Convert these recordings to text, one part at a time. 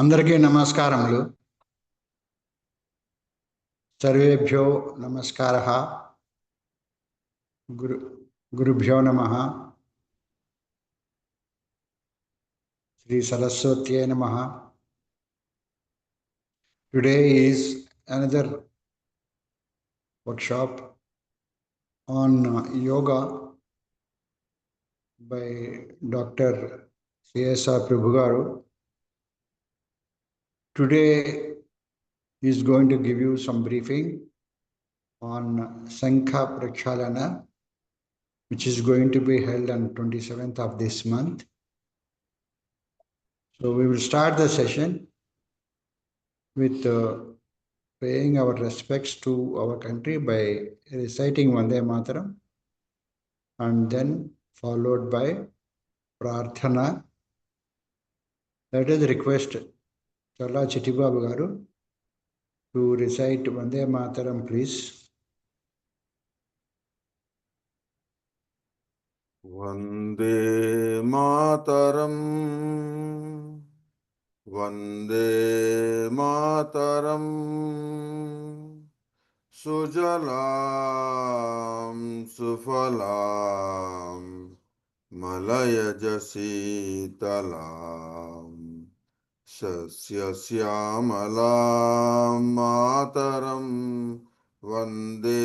అందరికీ నమస్కారములు. సర్వేభ్యో నమస్కారః. గురుభ్యో నమః. శ్రీ సరస్వత్యై నమః. Today is another workshop on yoga by Dr. CSR Prabhu garu. Today he is going to give you some briefing on Sankha Prakshalana, which is going to be held on 27th of this month. So we will start the session with paying our respects to our country by reciting Vande Mataram, and then followed by Prarthana. Let us request Chala Chittibabu garu to recite Vande Mataram, please. Vande Mataram, Vande Mataram, Sujalam Sufalam, Malaya Jasitalam, Sasya Syamalam Mataram, Vande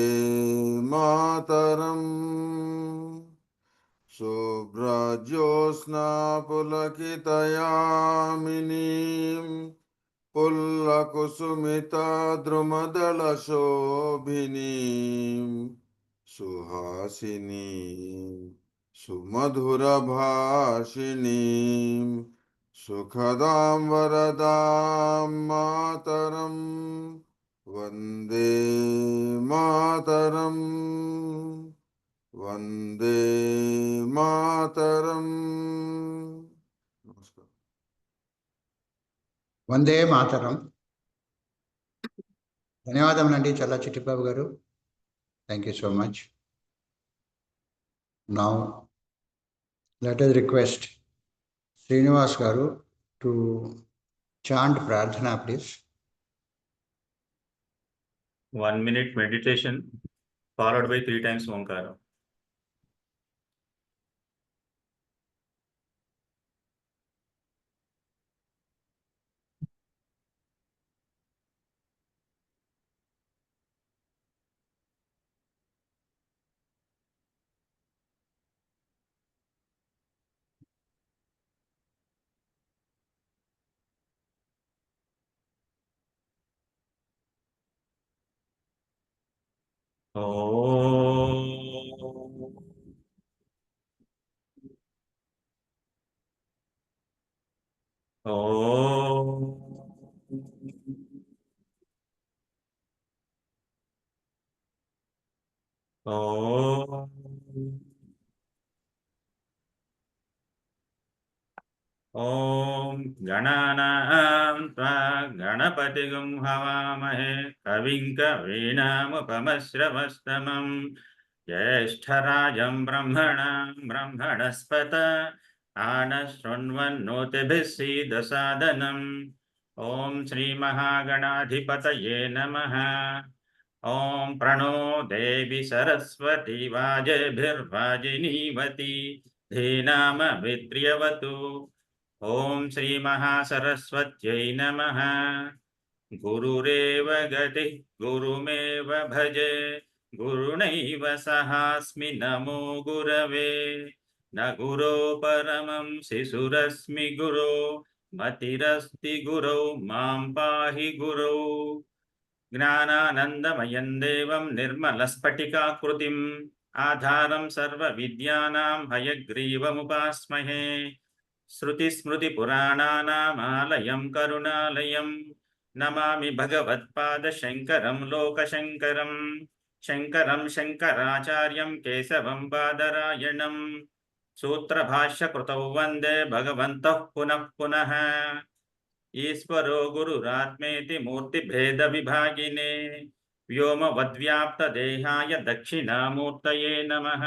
Mataram. Subrajosna pulakitayaminim pullakusumita drumadala shobhinim suhasinim sumadhura bhashinim sukhadam varadam mataram vande mataram. Vande Mataram. Namaskar. Vande Mataram. ధన్యవాదములండి చల్లా చిట్టిబాబు గారు. Thank you so much. Now let us request Srinivas garu to chant Prarthana, please. 1 minute meditation followed by 3 times Omkara. Om Gananam Tva Ganapatikum Havamahe Kavim Kavinamupamashravastamam Jyeshtarajam Brahmanam Brahmanaspata Anashrunvannotibhisidasadanam. Om Shri Mahaganadhipataye Namaha. Om Prano Devi Saraswati Vajabhirvajinivati Dhinama Vitriyavatu. Om Shri Mahasaraswatyai Namaha. Gurureva Gati Gurumeva Bhaje Gurunaiva Sahasmi Namo Gurave. Na Guru Paramam Sisurasmi Guru Matirasti Guru Mam Pahi Guru. Gnananandamayan Devam Nirmalaspatikakrutim Adharam Sarva Vidyanam Hayagrivam Upasmahe. Shruti Smruti Purananam Alayam Karunalayam Namami Bhagavatpada Shankaram Loka Shankaram Shankaram Shankaracharyam Kesavam Badarayanam Sutra Bhashya Krutau Vande Bhagavantah Punah Punaha. ईश्वरो गुरुरात्मेति मूर्ति भेद विभागिने व्योम वद्व्याप्त देहाय दक्षिणामूर्तये नमः.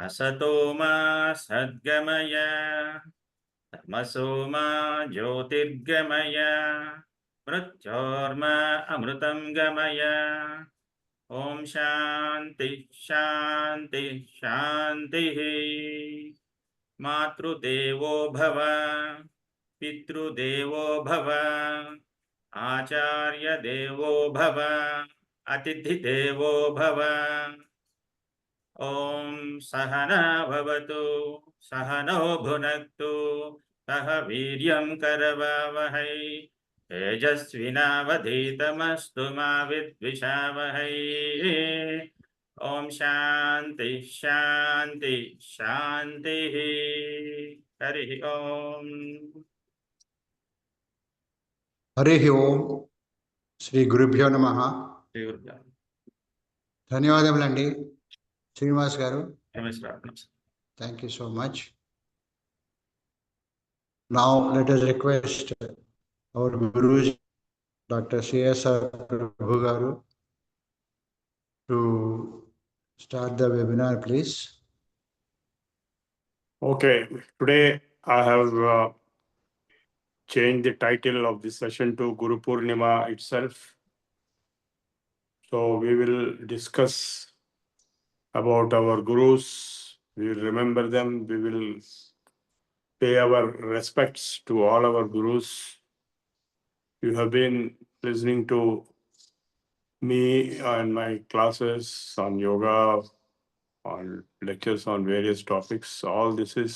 असतो मा सद्गमय तमसोमा ज्योतिर्गमय मृत्योर्मा अमृतं गमय। ओम शांति शांति शांतिः। मातृदेवो भव पितृदेवो भव आचार्य देवो भव अतिथिदेवो भव। ओम सहना भवतु सहनौ भुनक्तु सह वीर्यं करवावहै तेजस्विनावधीतमस्तु मा विद्विषावहै। ओम शांति शांति शांतिः। हरि ओम। हरि ओम శ్రీ గురుభ్యో నమః. శ్రీ గురుభ్యో. ధన్యవాదములండి శ్రీనివాస్ గారు. నమస్కారం. Thank you so much. Now let us request our Guruji, Dr. CSR Prabhu garu, to start the webinar, please. Okay, today I have changed the title of this session to Guru Poornima itself. So we will discuss about our gurus. We will remember them. We will pay our respects to all our gurus. You have been listening to me and my classes on yoga, on lectures on various topics. All this is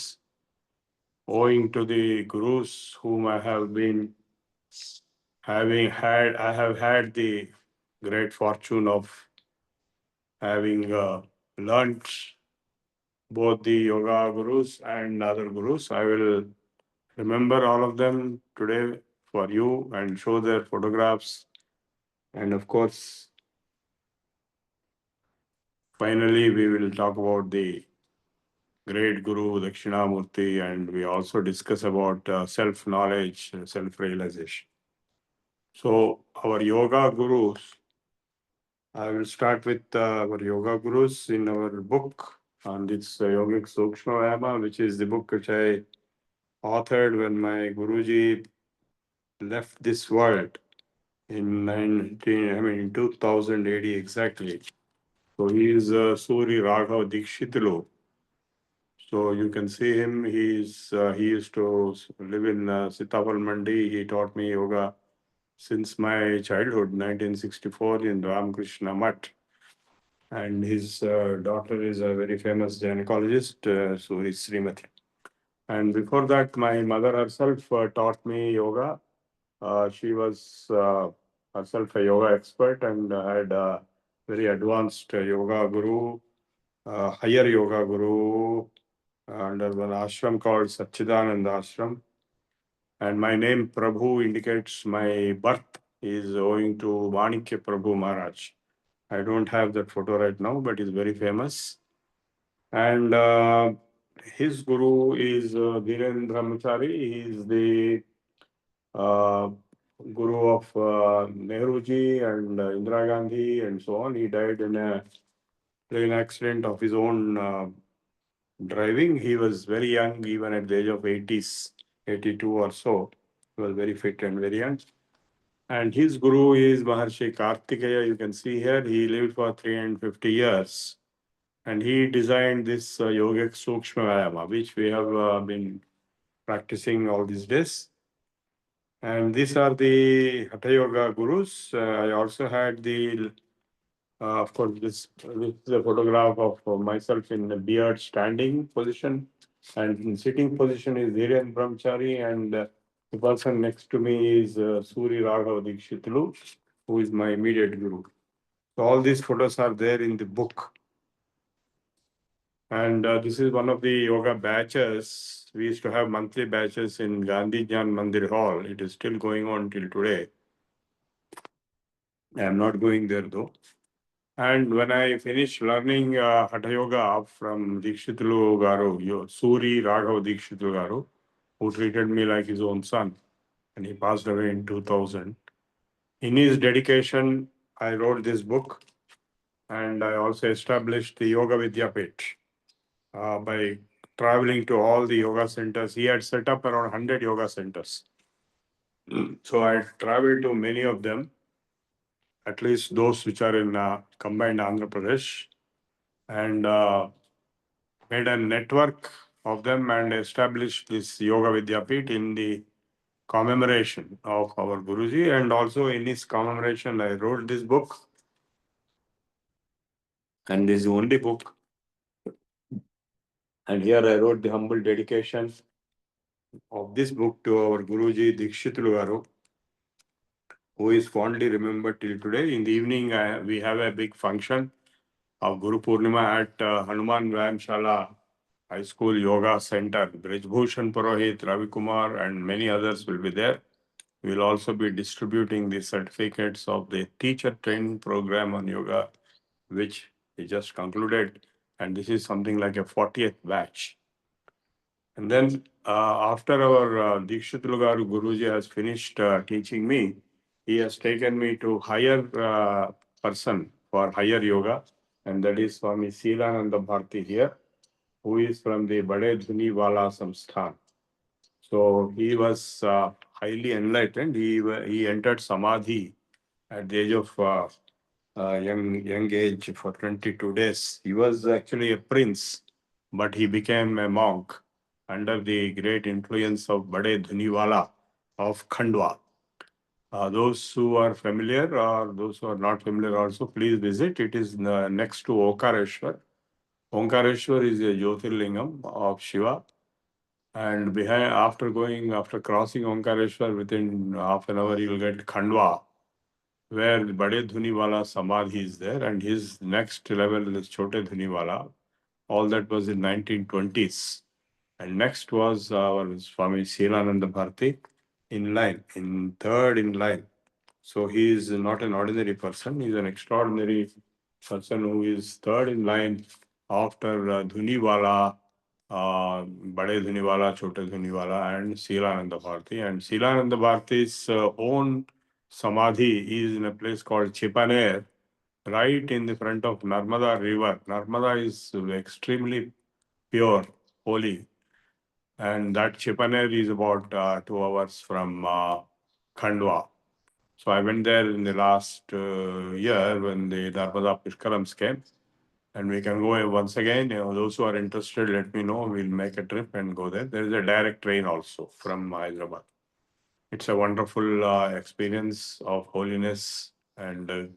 owing to the gurus whom I have been I have had the great fortune of having learnt both the yoga gurus and other gurus. I will remember all of them today for you and show their photographs. And of course, finally, we will talk about the great Guru Dakshinamurti, and we also discuss about self-knowledge, self-realization. So our yoga gurus, I will start with our yoga gurus in our book on this Yogic Sukshma Vyayama, which is the book which I authored when my Guruji left this world in 2000 AD exactly. So he is Suri Raghav Dikshitulu. So you can see him. He used to live in Sitapal Mandi. He taught me yoga since my childhood, 1964 in Ramakrishna Mutt. And his daughter is a very famous gynecologist, Suri Srimati. And before that, my mother herself taught me yoga. She was herself a yoga expert and had a very advanced yoga guru, higher yoga guru, under one ashram called Satchidananda Ashram. And my name Prabhu indicates my birth is owing to Manikya Prabhu Maharaj. I don't have that photo right now, but he's very famous. And his guru is Dhiren Brahmachari. He is the guru of Nehruji and Indira Gandhi and so on. He died in a plane accident of his own driving. He was very young, even at the age of 80s, 82 or so. He was very fit and very young. And his guru is Maharshi Kartikeya. You can see here, he lived for 350 years. And he designed this Yogic Sukshma Vyayama, which we have been practicing all these days. And these are the Hatha Yoga gurus. I also had the, of course, this is a photograph of myself in a beard standing position. And in sitting position is Dhiren Brahmachari, and the person next to me is Suri Raghav Dikshitulu, who is my immediate guru. So all these photos are there in the book. And this is one of the yoga batches. We used to have monthly batches in Gandhi Jnan Mandir Hall. It is still going on till today. I am not going there though. And when I finished learning Hatha Yoga from Dikshitulu Garu, Suri Raghav Dikshitulu Garu, who treated me like his own son, and he passed away in 2000. In his dedication, I wrote this book, and I also established the Yoga Vidyapith by traveling to all the yoga centers. He had set up around 100 yoga centers. So I traveled to many of them, at least those which are in combined Andhra Pradesh, and made a network of them and established this Yoga Vidyapit in the commemoration of our Guruji. And also in his commemoration, I wrote this book. And this is the only book. And here I wrote the humble dedication of this book to our Guruji Dikshitulu Garu, who is fondly remembered till today. In the evening, we have a big function of Guru Poornima at Hanuman Vyayamshala High School Yoga Center. Brijbhushan Purohit, Ravi Kumar, and many others will be there. We will also be distributing the certificates of the teacher training program on yoga, which we just concluded. And this is something like a 40th batch. And then after our Dikshitulu Garu Guruji has finished teaching me, he has taken me to higher person for higher yoga, and that is Swami Silananda Bharti here, who is from the Veda Samskruti. So he was highly enlightened. He entered Samadhi at the age of young age for 22 days. He was actually a prince, but he became a monk under the great influence of Bade Dhuniwala of Khandwa. Those who are familiar or those who are not familiar also, please visit. It is next to Omkareshwar. Omkareshwar is a Jyotirlingam of Shiva. And after crossing Omkareshwar, within half an hour, you will get Khandwa, where Bade Dhuniwala Samadhi is there, and his next level is Chote Dhuniwala. All that was in 1920s. And next was our Swami Silananda Bharti third in line. So he is not an ordinary person. He is an extraordinary person who is third in line after Dhuniwala, Bade Dhuniwala, Chote Dhuniwala, and Silananda Bharti. And Silananda Bharti's own Samadhi is in a place called Chipaner, right in the front of Narmada River. Narmada is extremely pure, holy. And that Chipaner is about 2 hours from Khandwa. So I went there in the last year when the Narmada Pushkarams came. And we can go once again. Those who are interested, let me know. We'll make a trip and go there. There is a direct train also from Hyderabad. It's a wonderful experience of holiness and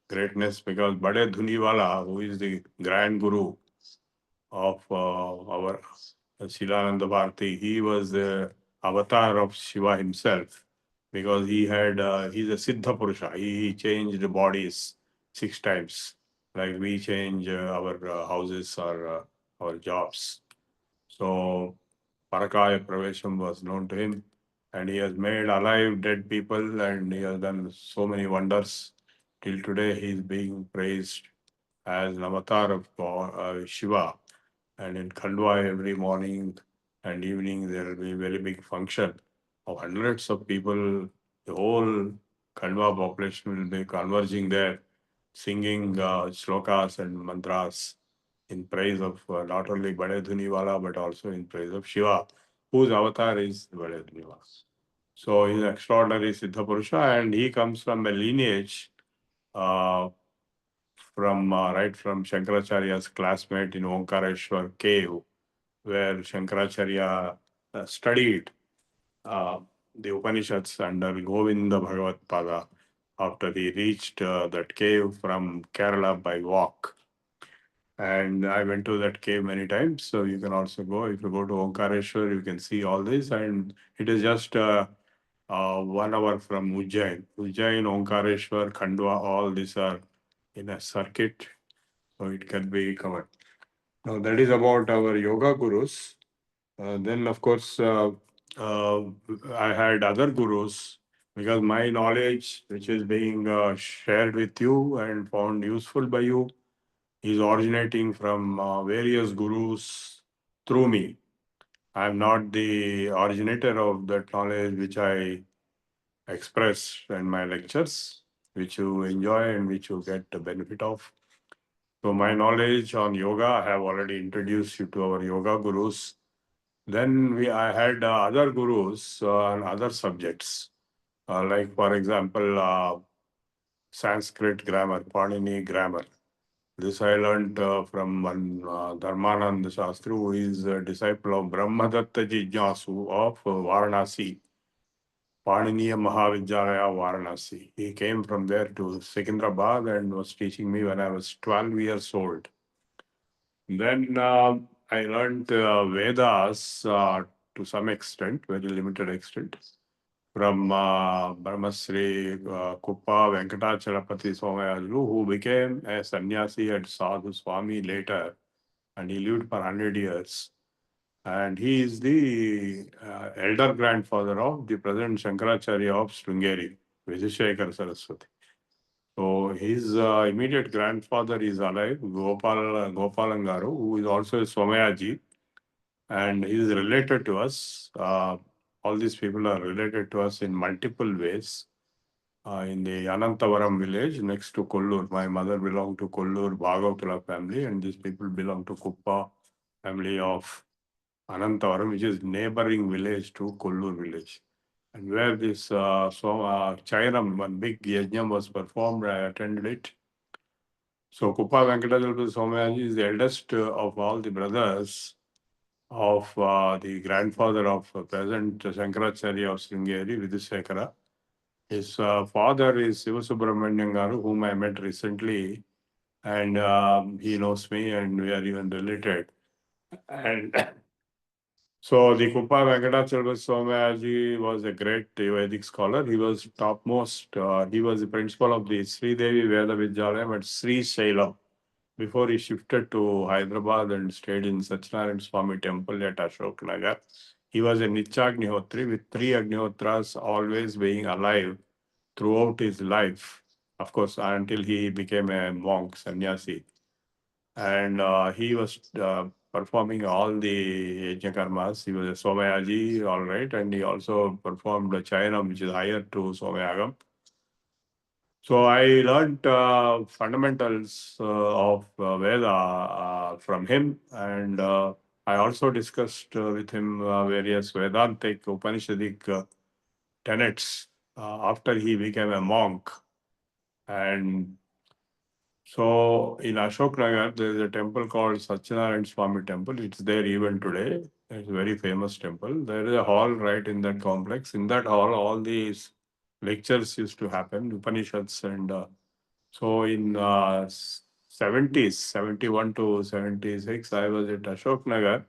greatness, because Bade Dhuniwala, who is the grand guru of our Silananda Bharti, he was the avatar of Shiva himself, because he's a Siddha Purusha. He changed bodies 6 times, like we change our houses or our jobs. So Parakaya Pravesham was known to him, and he has made alive dead people, and he has done so many wonders. Till today, he is being praised as an avatar of Shiva. And in Khandwa, every morning and evening, there will be a very big function of hundreds of people. The whole Khandwa population will be converging there, singing shlokas and mantras in praise of not only Bade Dhuniwala, but also in praise of Shiva, whose avatar is Bade Dhuniwala. So he's an extraordinary Siddha Purusha, and he comes from a lineage right from Shankaracharya's classmate in Omkareshwar cave, where Shankaracharya studied the Upanishads under Govinda Bhagavad Pada after he reached that cave from Kerala by walk. And I went to that cave many times, so you can also go. If you go to Omkareshwar, you can see all this, and it is just 1 hour from Ujjain. Ujjain, Omkareshwar, Khandwa, all these are in a circuit, so it can be covered. Now that is about our yoga gurus. Then, of course, I had other gurus, because my knowledge, which is being shared with you and found useful by you, is originating from various gurus through me. I am not the originator of that knowledge which I express in my lectures, which you enjoy and which you get the benefit of. So my knowledge on yoga, I have already introduced you to our yoga gurus. Then I had other gurus on other subjects, like for example, Sanskrit grammar, Paanini grammar. This I learned from one Dharmananda Shastri, who is a disciple of Brahmadatta Jijnasu of Varanasi, Paniniya Mahavidyalaya Varanasi. He came from there to Secunderabad and was teaching me when I was 12 years old. Then I learned Vedas to some extent, very limited extent, from Brahmasri Kuppa Venkatachalapati Somayaju, who became a sannyasi at Sadhu Swami later, and he lived for 100 years. And he is the elder grandfather of the present Shankaracharya of Sringeri, Vijayashekhar Saraswati. So his immediate grandfather is alive, Gopalangaru, who is also a Somayaji, and he is related to us. All these people are related to us in multiple ways. In the Anantavaram village next to Kollur, my mother belonged to Kollur Bhagavatula family, and these people belong to Kuppa family of Anantavaram, which is neighboring village to Kollur village. And where this Chairam, one big yajna was performed, I attended it. So Kuppa Venkatachalapati Somayaji is the eldest of all the brothers of the grandfather of present Shankaracharya of Sringeri, Vidushekhara. His father is Sivasubramanian Garu, whom I met recently, and he knows me, and we are even related. And so the Kuppa Venkatachalapati Somayaji was a great Vedic scholar. He was topmost. He was the principal of the Sri Devi Veda Vidyalayam at Sri Shailam before he shifted to Hyderabad and stayed in Satyanarayana Swami Temple at Ashok Nagar. He was a Nichagnihotri with 3 Agnihotras always being alive throughout his life, of course, until he became a monk, sannyasi. And he was performing all the yajna karmas. He was a Somayaji, all right, and he also performed the Chayanam, which is higher to Somayagam. So I learned fundamentals of Veda from him, and I also discussed with him various Vedantic, Upanishadic tenets after he became a monk. And so in Ashok Nagar, there is a temple called Satyanarayana Swami Temple. It's there even today. It's a very famous temple. There is a hall right in that complex. In that hall, all these lectures used to happen, Upanishads. And so in 70s, 71 to 76, I was at Ashok Nagar.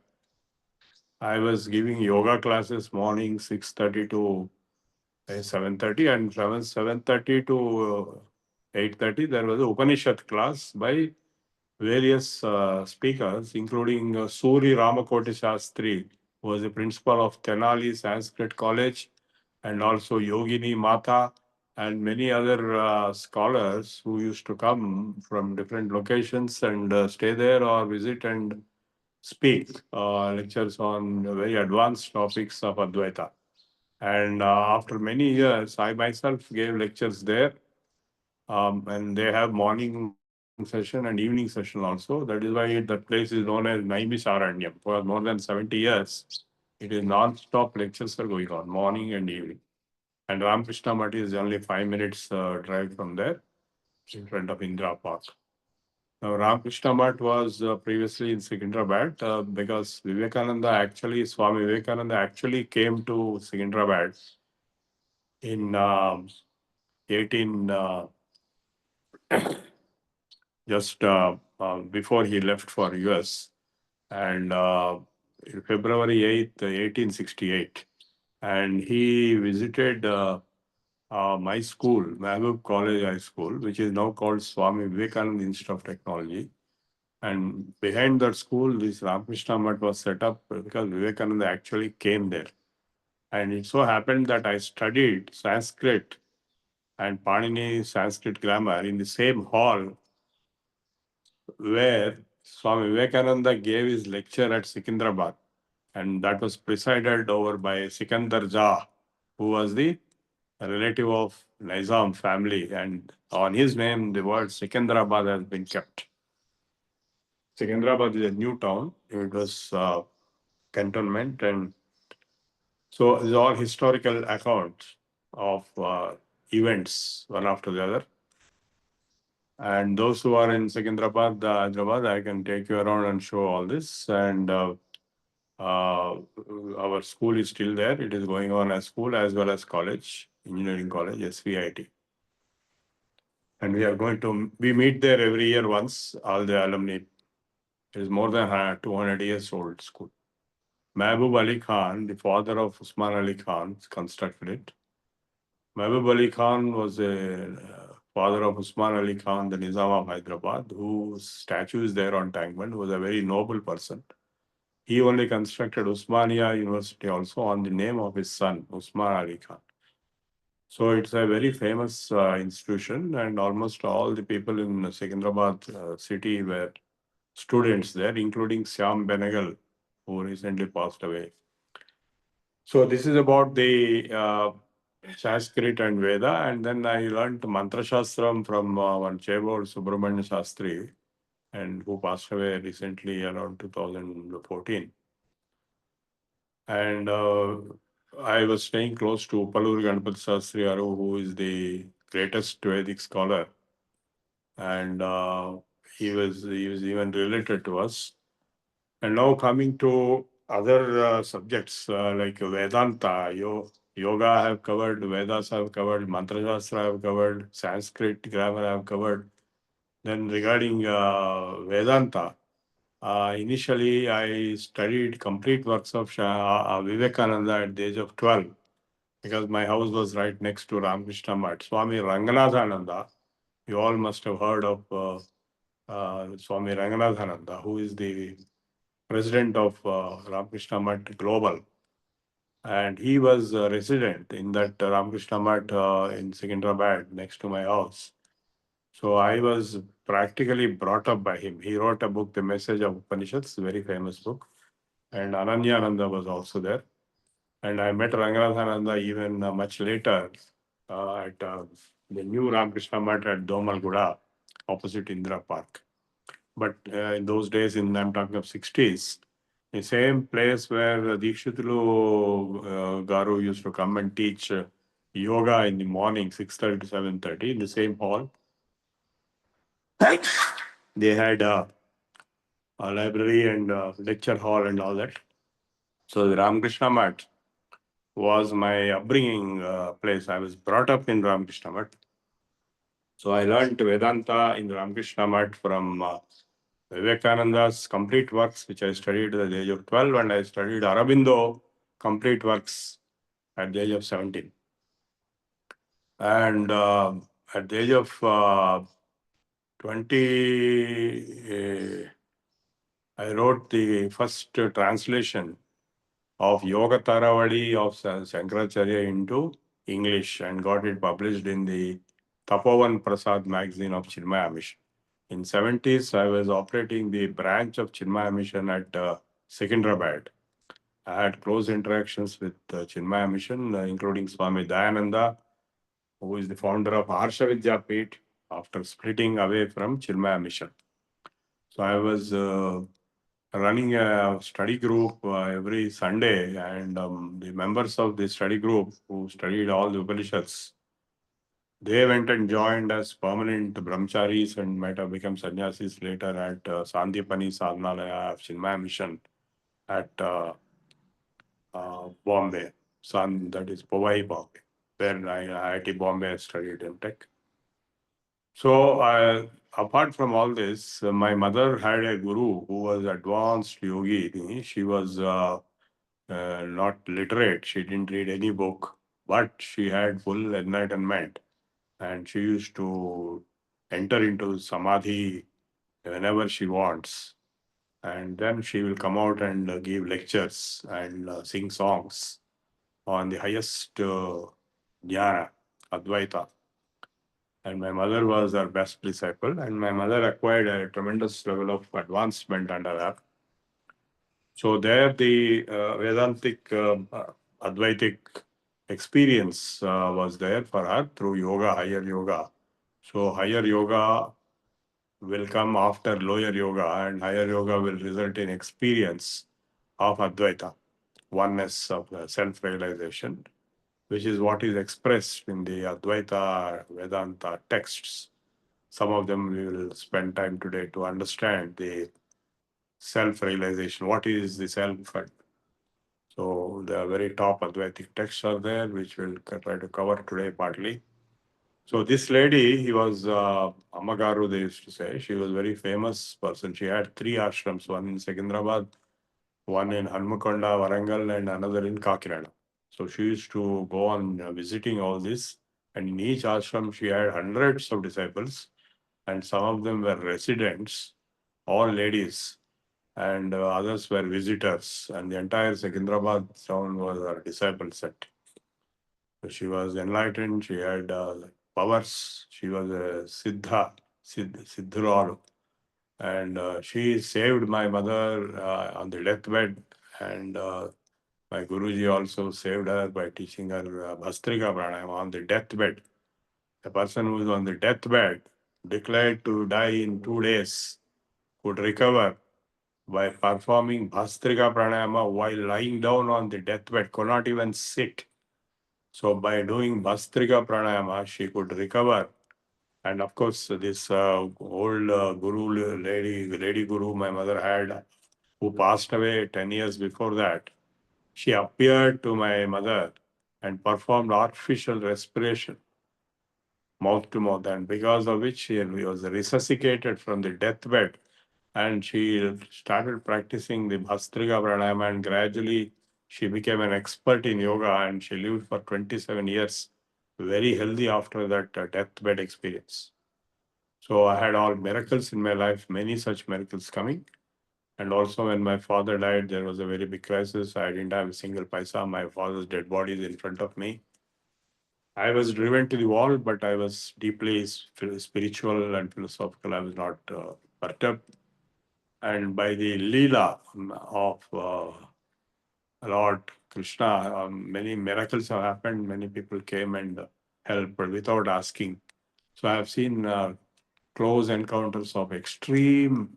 I was giving yoga classes morning 6:30 to 7:30, and from 7:30 to 8:30, there was a Upanishad class by various speakers, including Suri Ramakoti Shastri, who was the principal of Tenali Sanskrit College, and also Yogini Mata, and many other scholars who used to come from different locations and stay there or visit and speak lectures on very advanced topics of Advaita. And after many years, I myself gave lectures there. And they have morning session and evening session also. That is why that place is known as Naimisharanyam. For more than 70 years, it is non-stop lectures are going on, morning and evening. And Ramakrishna Math is only 5 minutes drive from there, in front of Indira Park. Now, Ramakrishna Math was previously in Secunderabad because Swami Vivekananda actually came to Secunderabad in 18, just before he left for US, and February 8th, 1868. And he visited my school, Mahbub College High School, which is now called Swami Vivekananda Institute of Technology. And behind that school, this Ramakrishna Math was set up because Vivekananda actually came there. And it so happened that I studied Sanskrit and Panini Sanskrit grammar in the same hall where Swami Vivekananda gave his lecture at Secunderabad. And that was presided over by Sikandar Jah, who was the relative of Nizam family. And on his name, the word Secunderabad has been kept. Secunderabad is a new town. It was cantonment, and so it's all historical accounts of events one after the other. And those who are in Secunderabad, Hyderabad, I can take you around and show all this. And our school is still there. It is going on as school as well as college, engineering college, SVIT. And we meet there every year once, all the alumni. It is more than 200 years old school. Mahbub Ali Khan, the father of Usman Ali Khan, constructed it. Mahbub Ali Khan was a father of Usman Ali Khan, the Nizam of Hyderabad, whose statue is there on Tankman, who was a very noble person. He only constructed Usmania University also on the name of his son, Usman Ali Khan. So it's a very famous institution, and almost all the people in Secunderabad city were students there, including Syam Benegal, who recently passed away. So this is about the Sanskrit and Veda, and then I learned Mantra Shastram from one Chebor Subramanya Shastri, and who passed away recently around 2014. And I was staying close to Palur Ganpat Shastri Aru, who is the greatest Vedic scholar, and he was even related to us. And now coming to other subjects like Vedanta, Yoga I have covered, Vedas I have covered, Mantra Shastra I have covered, Sanskrit grammar I have covered. Then regarding Vedanta, initially I studied complete works of Vivekananda at the age of 12, because my house was right next to Ramakrishna Math. Swami Ranganathananda, you all must have heard of Swami Ranganathananda, who is the president of Ramakrishna Math Global. And he was a resident in that Ramakrishna Math in Secunderabad next to my house. So I was practically brought up by him. He wrote a book, The Message of Upanishads, a very famous book. And Ananyananda was also there. And I met Ranganathananda even much later at the new Ramakrishna Math at Domalguda, opposite Indira Park. But in those days, I'm talking of 60s, the same place where Dikshitulu Garu used to come and teach yoga in the morning, 6:30 to 7:30, in the same hall. They had a library and lecture hall and all that. So the Ramakrishna Math was my upbringing place. I was brought up in Ramakrishna Math. So I learned Vedanta in Ramakrishna Math from Vivekananda's complete works, which I studied at the age of 12, and I studied Aurobindo complete works at the age of 17. And at the age of 20, I wrote the first translation of Yoga Taravadi of Shankaracharya into English and got it published in the Tapovan Prasad magazine of Chinmaya Mission. In 70s, I was operating the branch of Chinmaya Mission at Secunderabad. I had close interactions with Chinmaya Mission, including Swami Dayananda, who is the founder of Harsha Vidyapit after splitting away from Chinmaya Mission. So I was running a study group every Sunday, and the members of the study group who studied all the Upanishads, they went and joined as permanent brahmacharis and might have become sannyasis later at Sandipani Sadhanalaya of Chinmaya Mission at Bombay, that is Powai, Bombay, where IIT Bombay studied in tech. So apart from all this, my mother had a guru who was advanced yogi. She was not literate. She didn't read any book, but she had full enlightenment. And she used to enter into samadhi whenever she wants. And then she will come out and give lectures and sing songs on the highest jnana, Advaita. And my mother was her best disciple, and my mother acquired a tremendous level of advancement under her. So there the Vedantic, Advaitic experience was there for her through yoga, higher yoga. So higher yoga will come after lower yoga, and higher yoga will result in experience of Advaita, oneness of self-realization, which is what is expressed in the Advaita Vedanta texts. Some of them we will spend time today to understand the self-realization. What is the self? So the very top Advaitic texts are there, which we'll try to cover today partly. So this lady, he was Ammagaru, they used to say. She was a very famous person. She had 3 ashrams, one in Secunderabad, one in Hanmakonda, Warangal, and another in Kakinada. So she used to go on visiting all this, and in each ashram she had hundreds of disciples, and some of them were residents, all ladies, and others were visitors, and the entire Secunderabad town was her disciple set. So she was enlightened, she had powers, she was a Siddhuralu, and she saved my mother on the deathbed, and my Guruji also saved her by teaching her Bhastrika Pranayama on the deathbed. A person who is on the deathbed, declared to die in 2 days, could recover by performing Bhastrika Pranayama while lying down on the deathbed, could not even sit. So by doing Bhastrika Pranayama, she could recover. And of course, this old guru, lady guru my mother had, who passed away 10 years before that, she appeared to my mother and performed artificial respiration, mouth to mouth, and because of which she was resuscitated from the deathbed, and she started practicing the Bhastrika Pranayama, and gradually she became an expert in yoga, and she lived for 27 years, very healthy after that deathbed experience. So I had all miracles in my life, many such miracles coming. And also when my father died, there was a very big crisis. I didn't have a single paisa. My father's dead body is in front of me. I was driven to the wall, but I was deeply spiritual and philosophical. I was not perturbed. And by the Leela of Lord Krishna, many miracles have happened. Many people came and helped without asking. So I have seen close encounters of extreme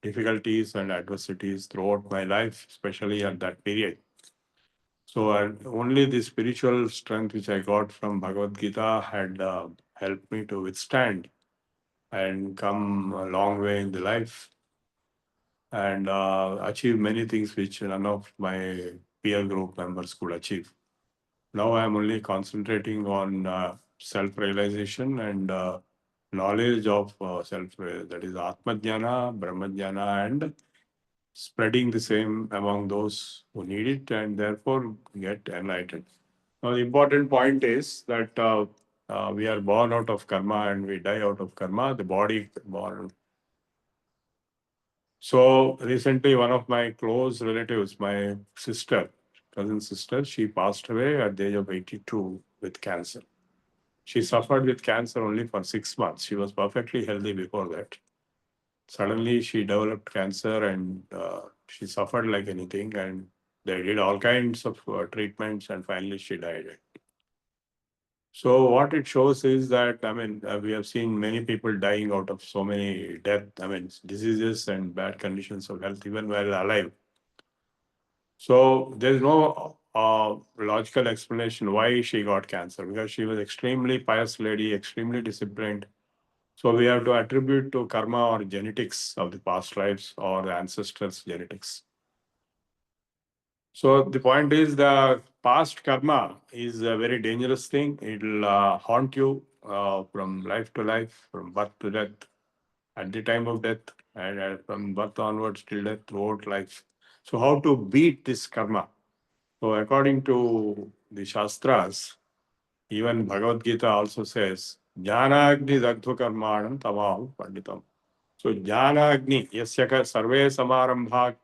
difficulties and adversities throughout my life, especially at that period. So only the spiritual strength which I got from Bhagavad Gita had helped me to withstand and come a long way in the life and achieve many things which none of my peer group members could achieve. Now I'm only concentrating on self-realization and knowledge of self, that is Atma Jnana, Brahma Jnana, and spreading the same among those who need it and therefore get enlightened. Now, the important point is that we are born out of karma and we die out of karma, the body born. So recently, one of my close relatives, my sister, cousin sister, she passed away at the age of 82 with cancer. She suffered with cancer only for 6 months. She was perfectly healthy before that. Suddenly, she developed cancer and she suffered like anything. And they did all kinds of treatments and finally she died. So what it shows is that, I mean, we have seen many people dying out of so many diseases and bad conditions of health, even while alive. So there's no logical explanation why she got cancer, because she was extremely pious lady, extremely disciplined. So we have to attribute to karma or genetics of the past lives or the ancestors' genetics. So the point is the past karma is a very dangerous thing. It'll haunt you from life to life, from birth to death, at the time of death, and from birth onwards till death throughout life. So how to beat this karma? So according to the Shastras, even Bhagavad Gita also says, Jnanagni dagdhu karmanam tamahu panditam. So Jnanagni, yasyaka sarve samarambha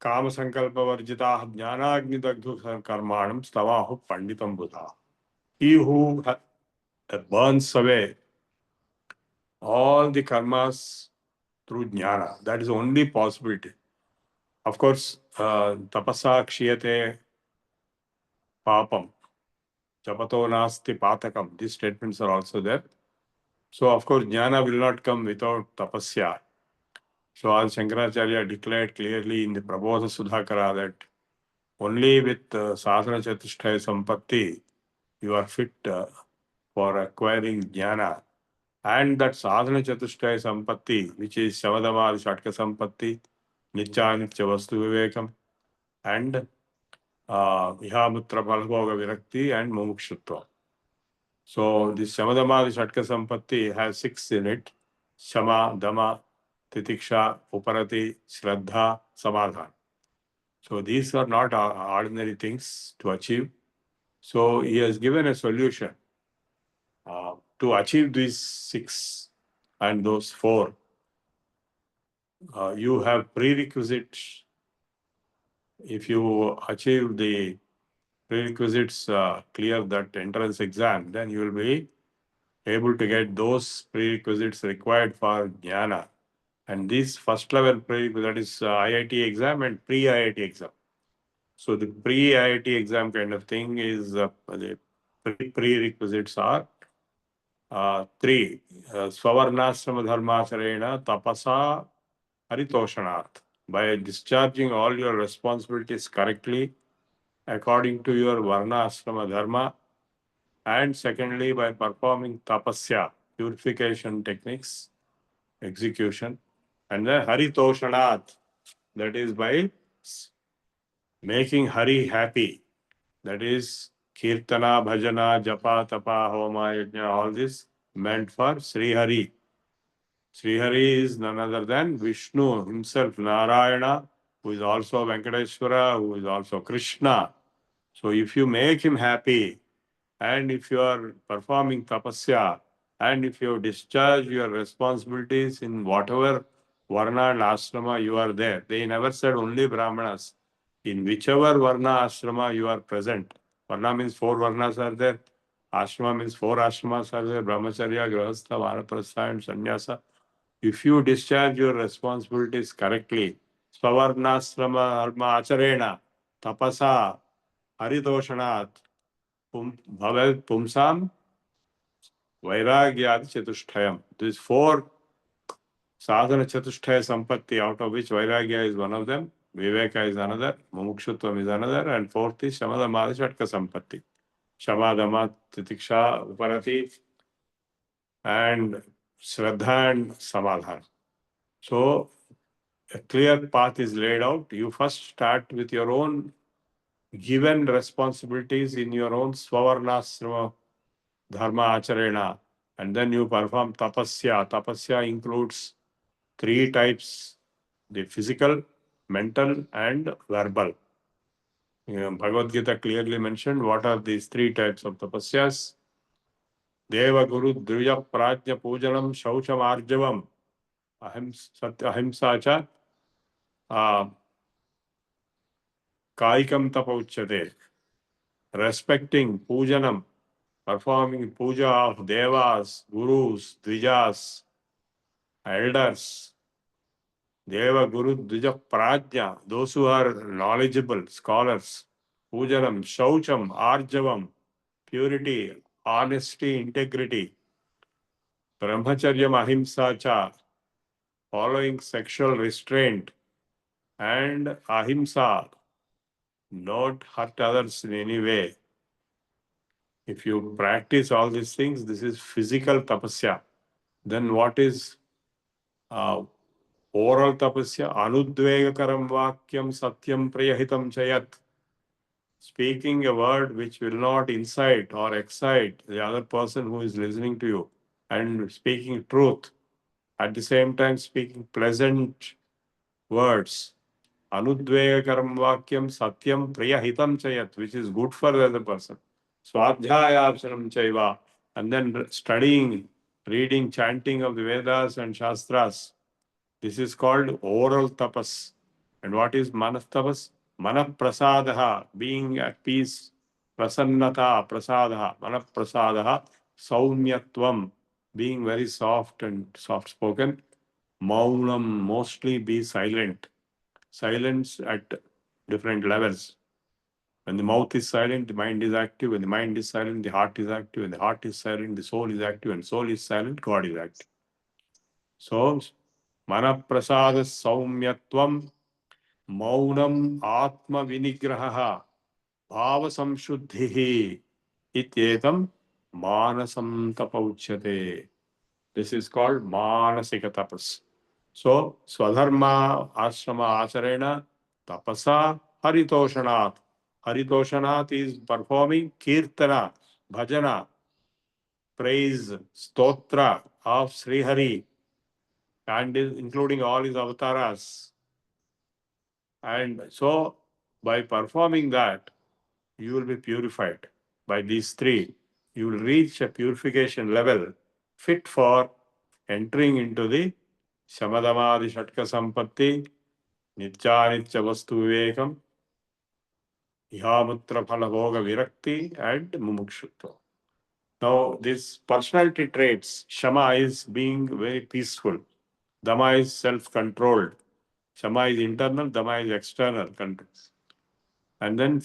Kama Sankalpa Varjita Jnanagni Dagdhu Karmanam Stavahu Panditam Buddha. He who burns away all the karmas through jnana, that is the only possibility. Of course, tapasa kshiyate papam, japato nasti patakam, these statements are also there. So, of course, jnana will not come without tapasya. So, as Shankaracharya declared clearly in the Prabodha Sudhakara that only with sadhana chatushtaya sampatti you are fit for acquiring jnana. And that sadhana chatushtaya sampatti, which is Shavadamadi Shatka sampatti, Nityanitya Vastu Vivekam, and Ihamutra Palbhoga Virakti and Mumukshutva. So this Shamadamadi Shatka sampatti has 6 in it: Shama, Dama, Titiksha, Uparati, Shraddha, Samadhan. So these are not ordinary things to achieve. So he has given a solution to achieve these 6 and those 4. You have prerequisites. If you achieve the prerequisites, clear that entrance exam, then you will be able to get those prerequisites required for jnana. And this first level prerequisite, that is IIT exam and pre-IIT exam. So the pre-IIT exam kind of thing is the prerequisites are 3. Swavarnashrama dharmacharena tapasa haritoshanat. By discharging all your responsibilities correctly according to your varna ashrama dharma, and secondly by performing tapasya, purification techniques, execution, and then haritoshanat, that is by making Hari happy, that is kirtana, bhajana, japa, tapa, homa, yajna, all this meant for Sri Hari. Sri Hari is none other than Vishnu himself, Narayana, who is also Venkateshwara, who is also Krishna. So if you make him happy, and if you are performing tapasya, and if you discharge your responsibilities in whatever varna and ashrama you are there, they never said only brahmanas. In whichever varna ashrama you are present, varna means 4 varnas are there, ashrama means 4 ashramas are there, brahmacharya, grahastha, vanaprastha and sannyasa. If you discharge your responsibilities correctly, swavarnasrama dharma acharena, tapasa, haritoshanat, bhavet pumsam, vairagyadi chatushtayam. These 4 sadhana chatushtaya sampatti, out of which vairagya is one of them, viveka is another, mumukshutvam is another, and 4th is shamadamadi shatka sampatti. Shamadama, titiksha, uparati, and shraddha and samadhan. So a clear path is laid out. You first start with your own given responsibilities in your own swavarnasrama dharma acharena, and then you perform tapasya. Tapasya includes 3 types: the physical, mental, and verbal. Bhagavad Gita clearly mentioned what are these 3 types of tapasyas. Deva Guru Drija Prajna Pujanam Shaucham Arjavam Ahimsa cha Kaikam Tapa Uchyate. Respecting, pujanam, performing puja of devas, gurus, dvijas, elders. Deva, Guru, Dvija, Prajna, those who are knowledgeable, scholars. Pujanam, Shaucham, Arjavam, purity, honesty, integrity. Brahmacharyam, Ahimsa cha, following sexual restraint. And Ahimsa, not hurt others in any way. If you practice all these things, this is physical tapasya. Then what is oral tapasya? Anudvegakaram vakyam satyam priyahitam chayat. Speaking a word which will not incite or excite the other person who is listening to you, and speaking truth. At the same time, speaking pleasant words. Anudvegakaram vakyam satyam priyahitam chayat, which is good for the other person. Swadhyayabhasanam chaiva, and then studying, reading, chanting of the Vedas and Shastras. This is called oral tapas. And what is manas tapas? Manah prasadaha, being at peace. Prasannata prasadaha, manah prasadaha. Saumyatvam, being very soft and soft spoken. Maunam, mostly be silent. Silence at different levels. When the mouth is silent, the mind is active. When the mind is silent, the heart is active. When the heart is silent, the soul is active. When soul is silent, God is active. So, Manaprasada Saumyatvam Maunam Atma Vinigraha Bhava Samshuddhihi Ityetam Manasam Tapa Uchyate. This is called Manasika Tapas. So, Swadharma Ashrama Acharena Tapasa Haritoshanat. Haritoshanat is performing Kirtana, Bhajana, praise, Stotra of Sri Hari, and including all his avatars. And so, by performing that, you will be purified. By these three, you will reach a purification level fit for entering into the Shamadamadi Shatka Sampatti, Nityanitya Vastu Vivekam, Ihamutra Phalabhoga Virakti, and Mumukshutva. Now, these personality traits, Shama is being very peaceful, Dama is self-controlled, Shama is internal, Dama is external control. And then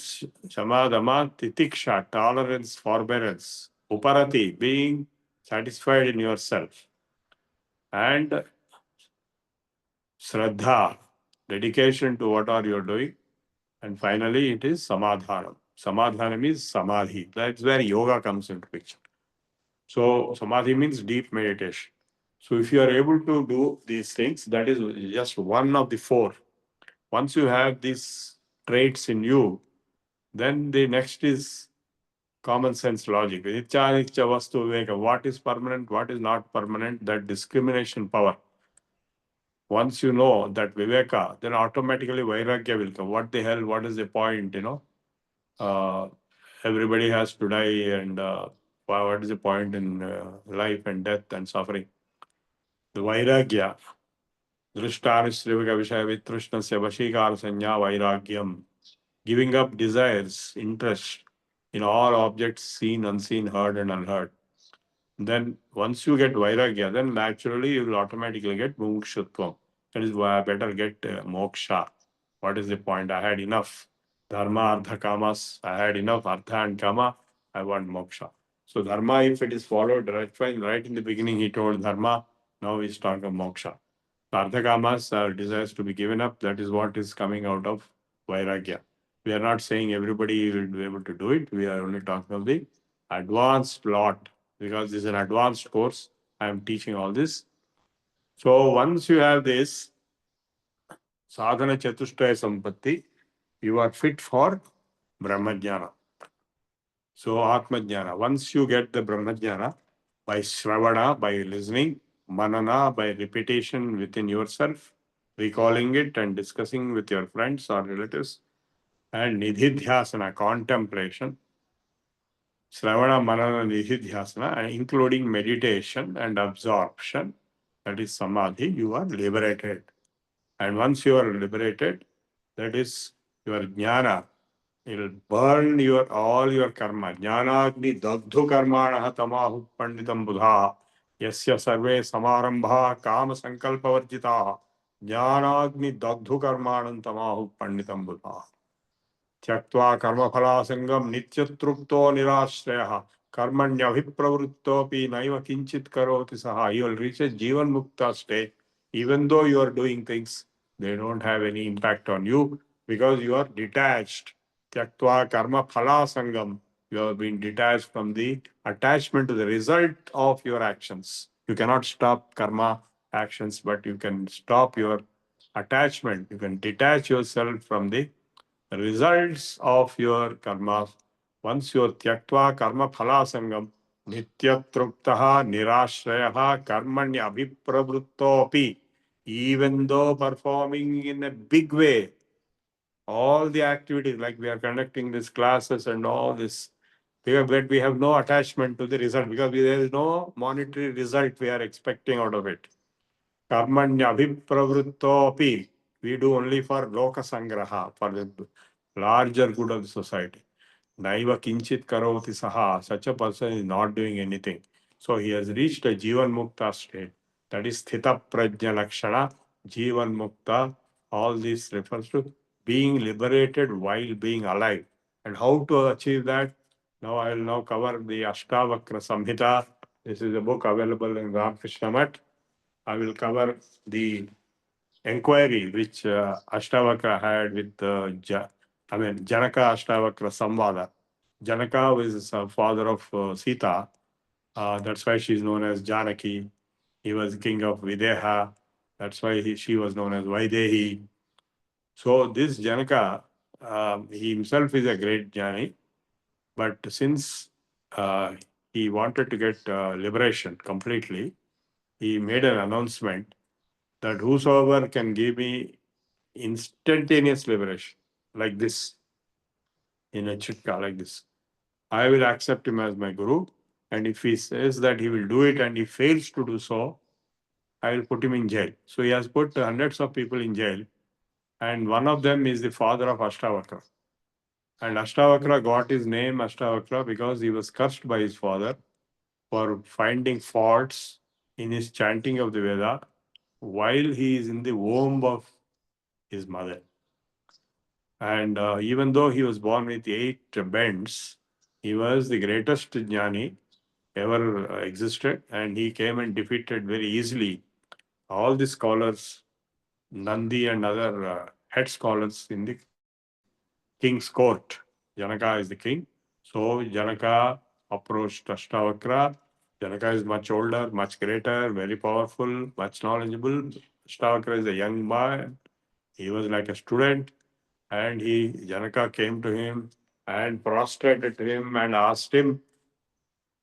Shama, Dama, Titiksha, tolerance, forbearance, Uparati, being satisfied in yourself, and Shraddha, dedication to what are you doing. And finally, it is Samadhanam. Samadhanam is Samadhi. That's where yoga comes into picture. So, Samadhi means deep meditation. So, if you are able to do these things, that is just one of the four. Once you have these traits in you, then the next is common sense logic. Nitya vastu viveka. What is permanent, what is not permanent, that discrimination power. Once you know that viveka, then automatically vairagya will come. What the hell, what is the point, everybody has to die, and what is the point in life and death and suffering? The vairagya, drishtanishrivika vishaya vitrushnasya vashikara sanya vairagyam, giving up desires, interest in all objects seen, unseen, heard and unheard. Then once you get vairagya, then naturally you will automatically get mumukshutvam. That is why I better get moksha. What is the point? I had enough dharma, artha, kamas. I had enough artha and kama. I want moksha. So dharma, if it is followed right in the beginning, he told dharma. Now he's talking of moksha. Artha, kamas are desires to be given up. That is what is coming out of vairagya. We are not saying everybody will be able to do it. We are only talking of the advanced lot, because this is an advanced course. I am teaching all this. So once you have this sadhana chatushtaya sampatti, you are fit for brahmajnana. So atmajnana. Once you get the brahmajnana by shravana, by listening, manana, by repetition within yourself, recalling it and discussing with your friends or relatives, and nidhidhyasana, contemplation, Shravana, Manana, Nidhidhyasana, including meditation and absorption, that is Samadhi, you are liberated. And once you are liberated, that is your Jnana. It will burn all your karma. Jnanagni dagdhu karmanaha tamahu panditam buddha. Yasya sarve samarambha kama sankalpa varjitaha. Jnanagni dagdhu karmanam tamahu panditam buddha. त्यक्त्वा कर्मफलासंगम नित्यतृप्तो निराश्रयः कर्मण्यभिप्रवृत्तोऽपि नैव किंचित् करोति सः. You will reach a Jivan Mukta state. Even though you are doing things, they don't have any impact on you because you are detached. Tyaktva karma phala sangam. You have been detached from the attachment to the result of your actions. You cannot stop karma actions, but you can stop your attachment. You can detach yourself from the results of your karmas. Once you are tyaktva karma phala sangam, nityatruptaha nirashrayaha karmanya abhipravrittopi, even though performing in a big way, all the activities like we are conducting these classes and all this, but we have no attachment to the result because there is no monetary result we are expecting out of it. Karmanya abhipravrittopi, we do only for loka sangraha, for the larger good of the society. Naiva kinchit karoti saha, such a person is not doing anything. So he has reached a Jivan Mukta state. That is Sthita Prajna Lakshana, Jivan Mukta. All this refers to being liberated while being alive. And how to achieve that? Now I will now cover the AL2CCSD Samhita. This is a book available in Ramakrishna Math. I will cover the inquiry which AL2CCSD had with Janaka AL2CCSD Samvada. Janaka was the father of Sita. That's why she is known as Janaki. He was king of Videha. That's why she was known as Vaidehi. So this Janaka, he himself is a great Jnani, but since he wanted to get liberation completely, he made an announcement that whosoever can give me instantaneous liberation, like this, in a chitka, like this, I will accept him as my guru. And if he says that he will do it and he fails to do so, I will put him in jail. So he has put hundreds of people in jail. And one of them is the father of AL2CCSD. And AL2CCSD got his name AL2CCSD because he was cursed by his father for finding faults in his chanting of the Veda while he is in the womb of his mother. And even though he was born with 8 bends, he was the greatest Jnani ever existed, and he came and defeated very easily all the scholars, Nandi and other head scholars in the king's court. Janaka is the king. So Janaka approached AL2CCSD. Janaka is much older, much greater, very powerful, much knowledgeable. AL2CCSD is a young boy. He was like a student, and Janaka came to him and prostrated to him and asked him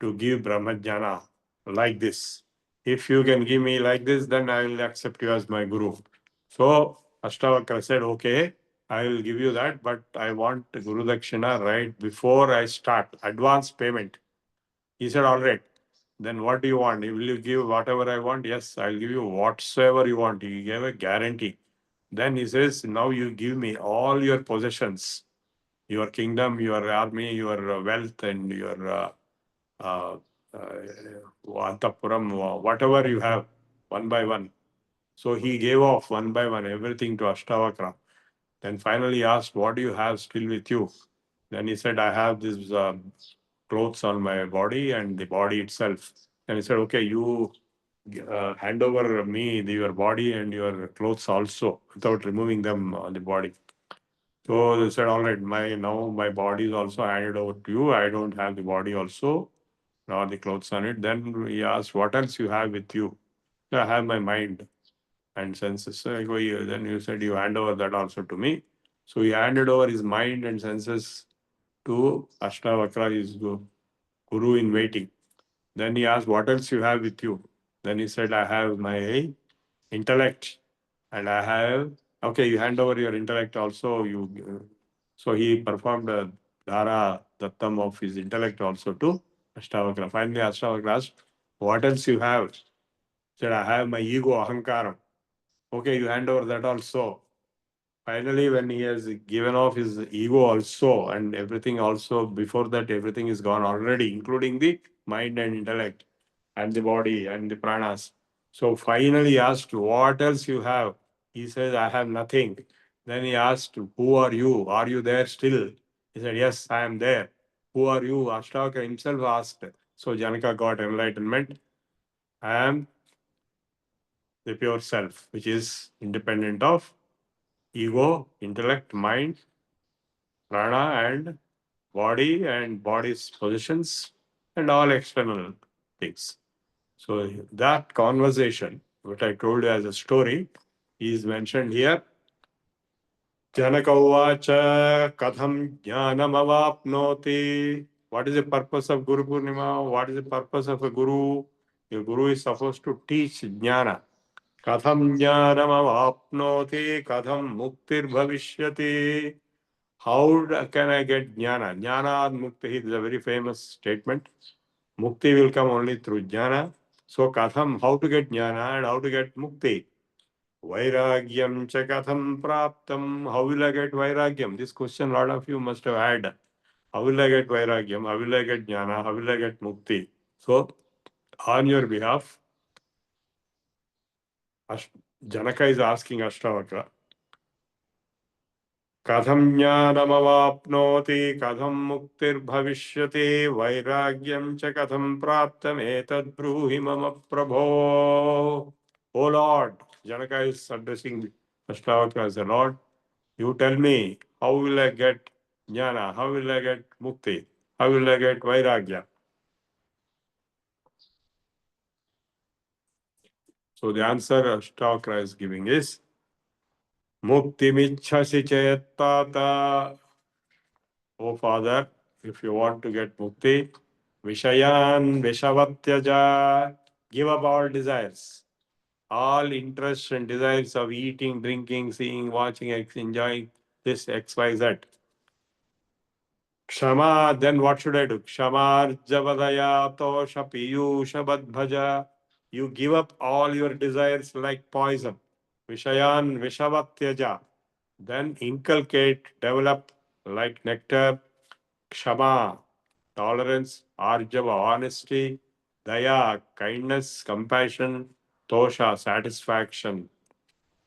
to give Brahmajnana like this. If you can give me like this, then I will accept you as my guru. So AL2CCSD said, okay, I will give you that, but I want Guru Dakshina right before I start, advance payment. He said, all right. Then what do you want? Will you give whatever I want? Yes, I'll give you whatsoever you want. He gave a guarantee. Then he says, now you give me all your possessions, your kingdom, your army, your wealth, and your uh, Antapuram, whatever you have, one by one. So he gave off one by one everything to AL2CCSD. Then finally asked, what do you have still with you? Then he said, I have these clothes on my body and the body itself. Then he said, okay, you hand over me your body and your clothes also without removing them on the body. So they said, all right, now my body is also handed over to you. I don't have the body also, nor the clothes on it. Then he asked, what else you have with you? So I have my mind and senses. So I go, then you said you hand over that also to me. So he handed over his mind and senses to AL2CCSD, his guru in waiting. Then he asked, what else you have with you? Then he said, I have my intellect and I have, okay, you hand over your intellect also. So he performed a Dhara Dattam of his intellect also to AL2CCSD. Finally, AL2CCSD asked, what else you have? He said, I have my ego, Ahankaram. Okay, you hand over that also. Finally, when he has given off his ego also and everything also, before that, everything is gone already, including the mind and intellect and the body and the pranas. So finally he asked, what else you have? He says, I have nothing. Then he asked, who are you? Are you there still? He said, yes, I am there. Who are you? AL2CCSD himself asked. So Janaka got enlightenment. I am the pure self, which is independent of ego, intellect, mind, prana, and body's positions, and all external things. So that conversation, what I told you as a story, is mentioned here. Janaka uvacha katham jnanam avapnoti. What is the purpose of Guru Poornima? What is the purpose of a guru? A guru is supposed to teach jnana. Katham jnanam avapnoti, katham muktir bhavishyati. How can I get jnana? Jnana mukti is a very famous statement. Mukti will come only through jnana. So katham, how to get jnana and how to get mukti? Vairagyam cha katham praptam. How will I get vairagyam? This question a lot of you must have had. How will I get vairagyam? How will I get jnana? How will I get mukti? So on your behalf, Janaka is asking AL2CCSD, Katham jnanamavapnoti, katham muktir bhavishyati, vairagyam cha katham praptam etad bruhi mama prabho. O Lord, Janaka is addressing Ashtavakra as the Lord. You tell me, how will I get jnana? How will I get mukti? How will I get vairagya? So the answer Ashtavakra is giving is Mukti michhasi chetata. Oh Father, if you want to get mukti, Vishayan Vishavatyaja, give up all desires, all interests and desires of eating, drinking, seeing, watching, enjoying this XYZ. Kshama, then what should I do? Kshamarjavadaya tosha piyusha badbhaja. You give up all your desires like poison. Vishayan Vishavatyaja. Then inculcate, develop like nectar. Kshama, tolerance. Arjava, honesty. Daya, kindness, compassion. Tosha, satisfaction.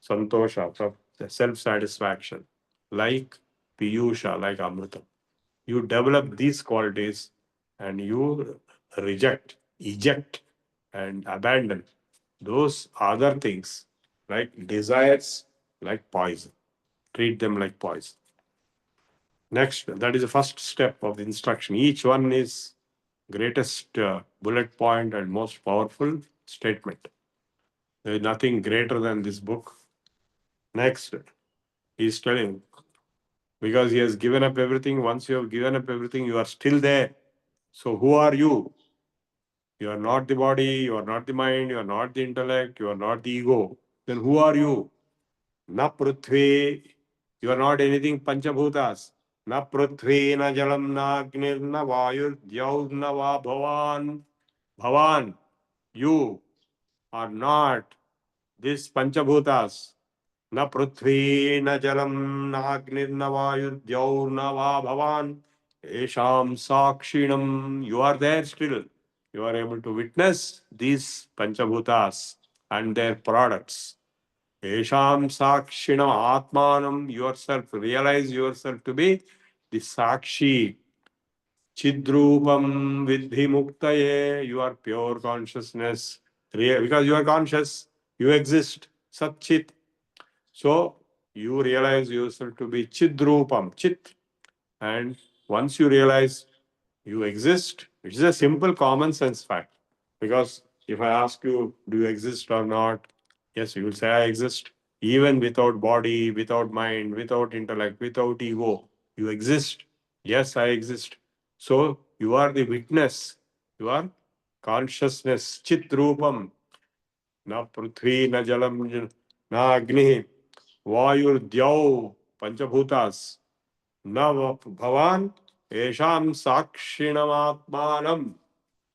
Santosha, self-satisfaction. Like Piyusha, like Amrita. You develop these qualities and you reject, eject, and abandon those other things like desires, like poison. Treat them like poison. Next, that is the first step of the instruction. Each one is greatest bullet point and most powerful statement. There is nothing greater than this book. Next, he is telling, because he has given up everything. Once you have given up everything, you are still there. So who are you? You are not the body, you are not the mind, you are not the intellect, you are not the ego. Then who are you? Na prithvi, you are not anything panchabhutas. Na prithvi, na jalam, na agnir, na vayur, dyaud, na va bhavan. Bhavan, you are not this panchabhutas. Na prithvi, na jalam, na agnir, na vayur, dyaud, na va bhavan. Esham sakshinam, you are there still. You are able to witness these panchabhutas and their products. Esham sakshinam atmanam, yourself, realize yourself to be the sakshi. Chidrupam vidhi muktaye, you are pure consciousness. Because you are conscious, you exist. Sat chit. So you realize yourself to be chidrupam, chit. And once you realize you exist, which is a simple common sense fact. Because if I ask you, do you exist or not? Yes, you will say, I exist. Even without body, without mind, without intellect, without ego, you exist. Yes, I exist. So you are the witness. You are consciousness. Chit Rupam. Na Prithvi, na Jalam, na Agni, Vayur, Dyau, Panchabhutas. Na Bhavan, Esham Sakshinam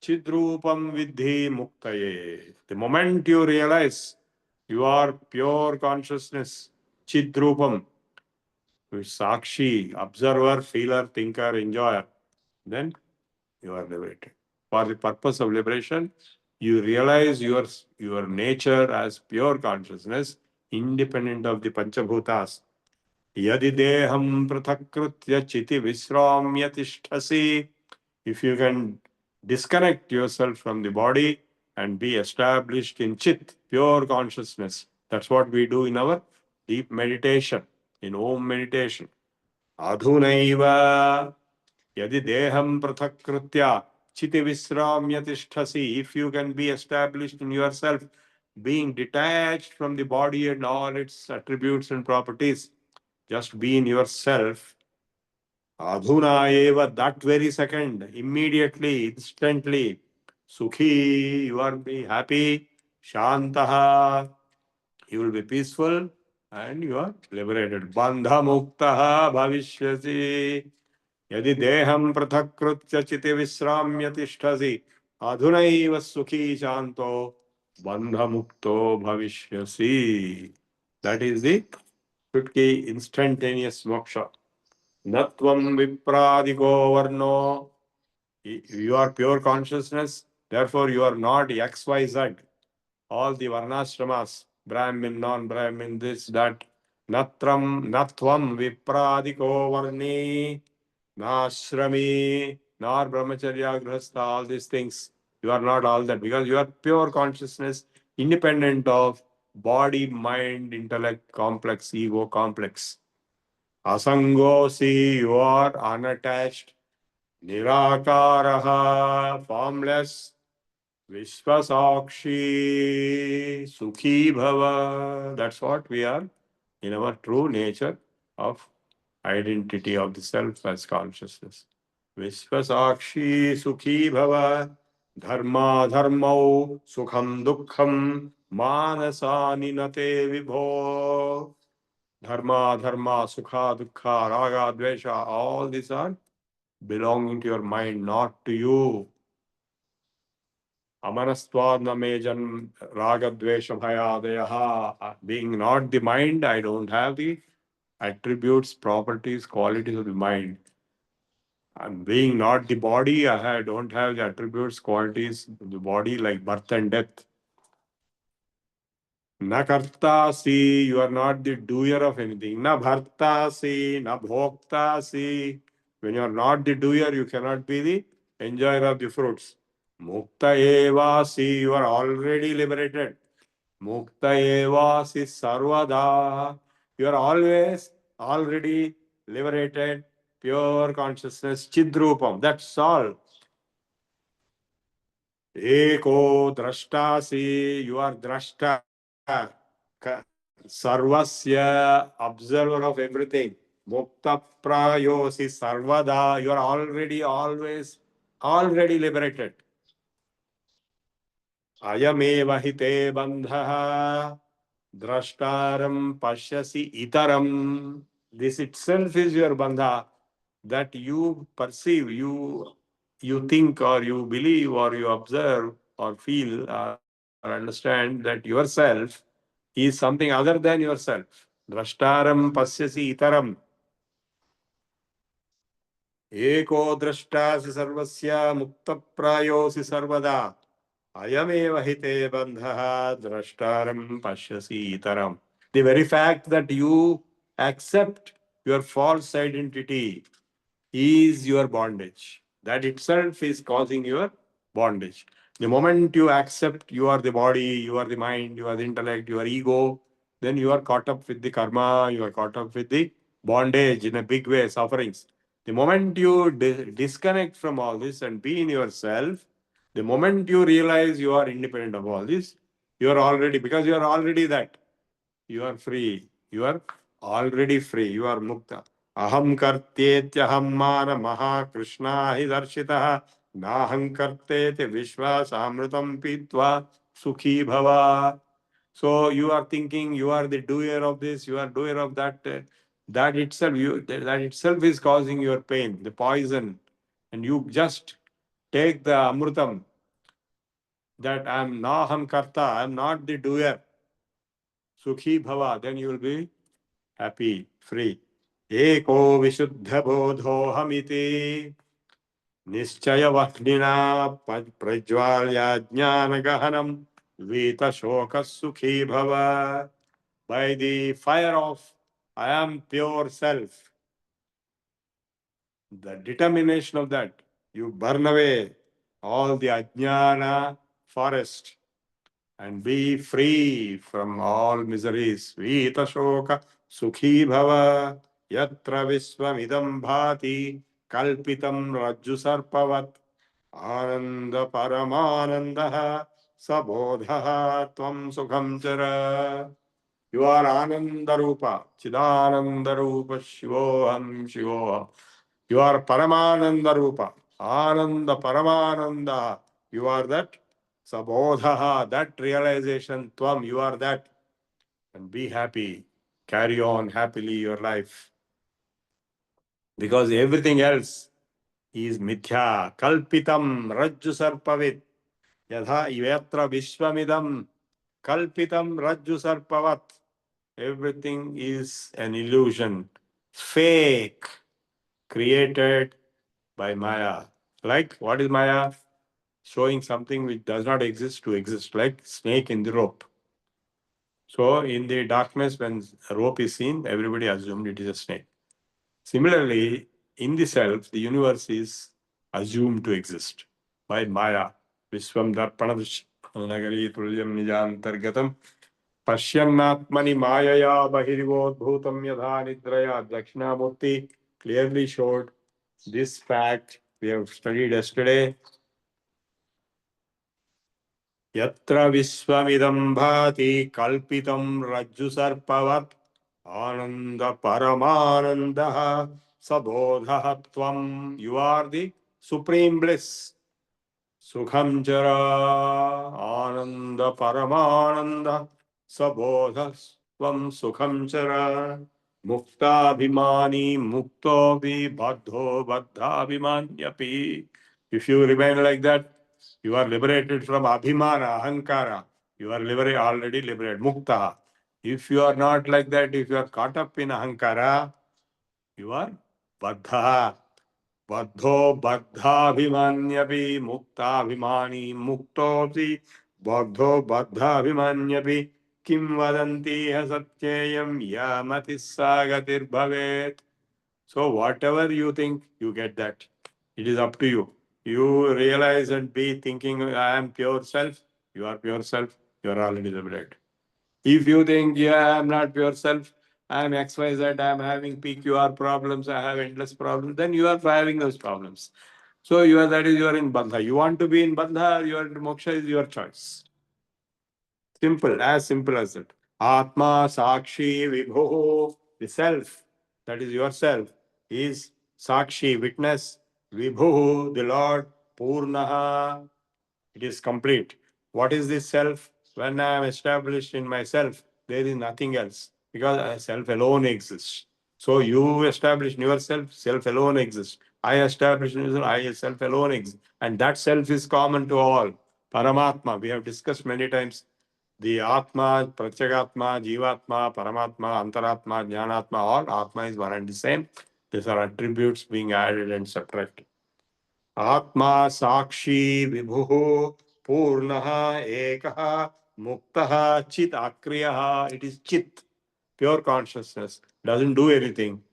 Chidrupam Vidhi Muktaye. The moment you realize you are pure consciousness, Chidrupam, Sakshi, observer, feeler, thinker, enjoyer, then you are liberated. For the purpose of liberation, you realize your nature as pure consciousness, independent of the Panchabhutas. Yadi deham prathakritya chiti visramya tishtasi. If you can disconnect yourself from the body and be established in chit, pure consciousness, that's what we do in our deep meditation, in Om meditation. Adhunaiva yadi deham prathakritya chiti visramya tishtasi. If you can be established in yourself, being detached from the body and all its attributes and properties, just be in yourself. Adhuna eva, that very second, immediately, instantly. Sukhi, you are be happy. Shantaha, you will be peaceful and you are liberated. Bandha muktaha bhavishyasi. Yadi deham prathakritya chiti visramya tishtasi. Adhunaiva sukhi shanto. Bandha mukto bhavishyasi. That is the Chutki instantaneous moksha. Natvam vipradiko varno. You are pure consciousness, therefore you are not XYZ. All the varnashramas, Brahmin, non-Brahmin, this, that, Natram natvam vipradiko varni nashrami nor brahmacharya grahastha, all these things. You are not all that because you are pure consciousness, independent of body, mind, intellect, complex, ego, complex. Asangosi, you are unattached. Nirakaraha, formless. Vishwasakshi, Sukhi Bhava. That's what we are in our true nature of identity of the self as consciousness. Vishwasakshi, Sukhi Bhava. Dharma Dharmau, Sukham Dukkham, Manasani Nate Vibho. Dharma Dharma, Sukha Dukkha, Raga Dvesha, all these are belonging to your mind, not to you. Amanastvad namejan ragadvesha bhayadeyaha. Being not the mind, I don't have the attributes, properties, qualities of the mind. And being not the body, I don't have the attributes, qualities of the body like birth and death. Na kartasi, you are not the doer of anything. Na bhartasi, na bhoktasi. When you are not the doer, you cannot be the enjoyer of the fruits. Mukta evasi, you are already liberated. Mukta evasi sarvada. You are always already liberated, pure consciousness, chidrupam. That's all. Eko drashtasi, you are drashta. Sarvasya, observer of everything. Mukta prayosi sarvada, you are already, always, already liberated. Ayameva hite bandhaha, drashtaram pashyasi itaram. This itself is your bandha, that you perceive, you think or you believe or you observe or feel or understand that yourself is something other than yourself. Drashtaram pasyasi itaram. Eko drashtasi sarvasya mukta prayosi sarvada. Ayameva hite bandhaha drashtaram pashyasi itaram. The very fact that you accept your false identity is your bondage. That itself is causing your bondage. The moment you accept you are the body, you are the mind, you are the intellect, you are ego, then you are caught up with the karma, you are caught up with the bondage in a big way, sufferings. The moment you disconnect from all this and be in yourself, the moment you realize you are independent of all this, you are already, because you are already that, you are free. You are already free. You are mukta. Aham kartetyaham mana maha krishna hi darshitah naham kartete vishwas amritam pitva sukhi bhava. So you are thinking you are the doer of this, you are doer of that. That itself, that itself is causing your pain, the poison. And you just take the amrutam that I am naham karta, I am not the doer. Sukhi bhava, then you will be happy, free. Eko vishuddha bodho hamiti nischaya vahdina prajvalya jnana gahanam vita shoka sukhi bhava. By the fire of I am pure self, the determination of that, you burn away all the ajnana forest and be free from all miseries. Vita shoka sukhi bhava yatra visvamidam bhati kalpitam rajju sarpavat ananda paramanandaha sabodhaha tvam sukham chara. You are Ananda Rupa, Chidananda Rupa, Shivoham, Shivoham. You are Paramananda Rupa, Ananda Paramananda. You are that Sabodhaha, that realization, Tvam, you are that. And be happy. Carry on happily your life. Because everything else is mithya. Kalpitam Rajju Sarpavit. Yadha Yatra Vishwamidam Kalpitam Rajju Sarpavat. Everything is an illusion, fake, created by Maya. Like, what is Maya? Showing something which does not exist to exist, like snake in the rope. So in the darkness, when a rope is seen, everybody assumed it is a snake. Similarly, in the self, the universe is assumed to exist by Maya. Vishwam darpanadrish nagari tulyam nijantargatam pashyannatmani mayaya bahirivodbhutam yadha nidraya. Dakshinamurti clearly showed this fact. We have studied yesterday. Yatra Vishwamidam Bhati Kalpitam Rajju Sarpavat Ananda Paramananda Sabodha Tvam. You are the supreme bliss. Sukham Jara Ananda Paramananda Sabodha Tvam Sukham Jara Mukta Bhimani Mukto Vi Baddho Baddha Bhimanyapi. If you remain like that, you are liberated from Abhimana, Ahankara. You are already liberated, Mukta. If you are not like that, if you are caught up in Ahankara, you are Baddha. Baddho Baddhabhimanyapi Muktabhimani Muktosi Baddho Baddhabhimanyapi Kim Vadanti Satyayam Yamati Sagatir Bhavet. So whatever you think, you get that. It is up to you. You realize and be thinking, I am pure self. You are pure self. You are already liberated. If you think, yeah, I'm not pure self, I'm XYZ, I'm having PQR problems, I have endless problems, then you are having those problems. So you are in Bandha. You want to be in Bandha, your moksha is your choice. Simple as that. Atma Sakshi Vibho, the self, that is yourself, is Sakshi, witness, Vibho, the Lord, Poornaha, it is complete. What is this self? When I am established in myself, there is nothing else because self alone exists. So you establish in yourself, self alone exists. I establish in yourself, I self alone exist. And that self is common to all. Paramatma, we have discussed many times. The Atma, Pratyagatma, Jivatma, Paramatma, Antaratma, Jnanatma, all Atma is one and the same. These are attributes being added and subtracted. Atma Sakshi Vibhu Purnaha Ekaha Muktaha Chit Akriyaha. It is Chit, pure consciousness, doesn't do anything.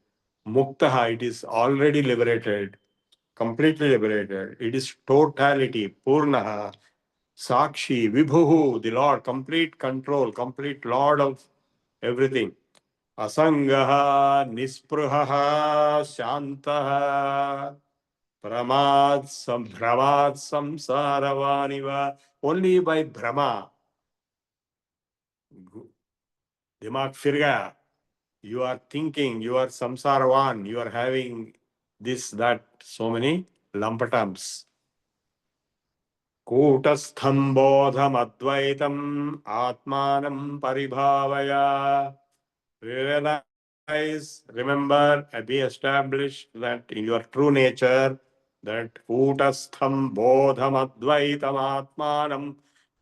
Muktaha, it is already liberated, completely liberated. It is totality, Purnaha. Sakshi Vibhu, the Lord, complete control, complete Lord of everything. Asangaha Nispruhaha Shantaha. Pramad samsaravaniva. Only by Brahma, Dimag fir gaya. You are thinking, you are samsaravan, you are having this, that, so many lampatams. Kutastham bodham advaitam atmanam paribhavaya. Realize, remember, be established that in your true nature, that Kutastham bodham advaitam atmanam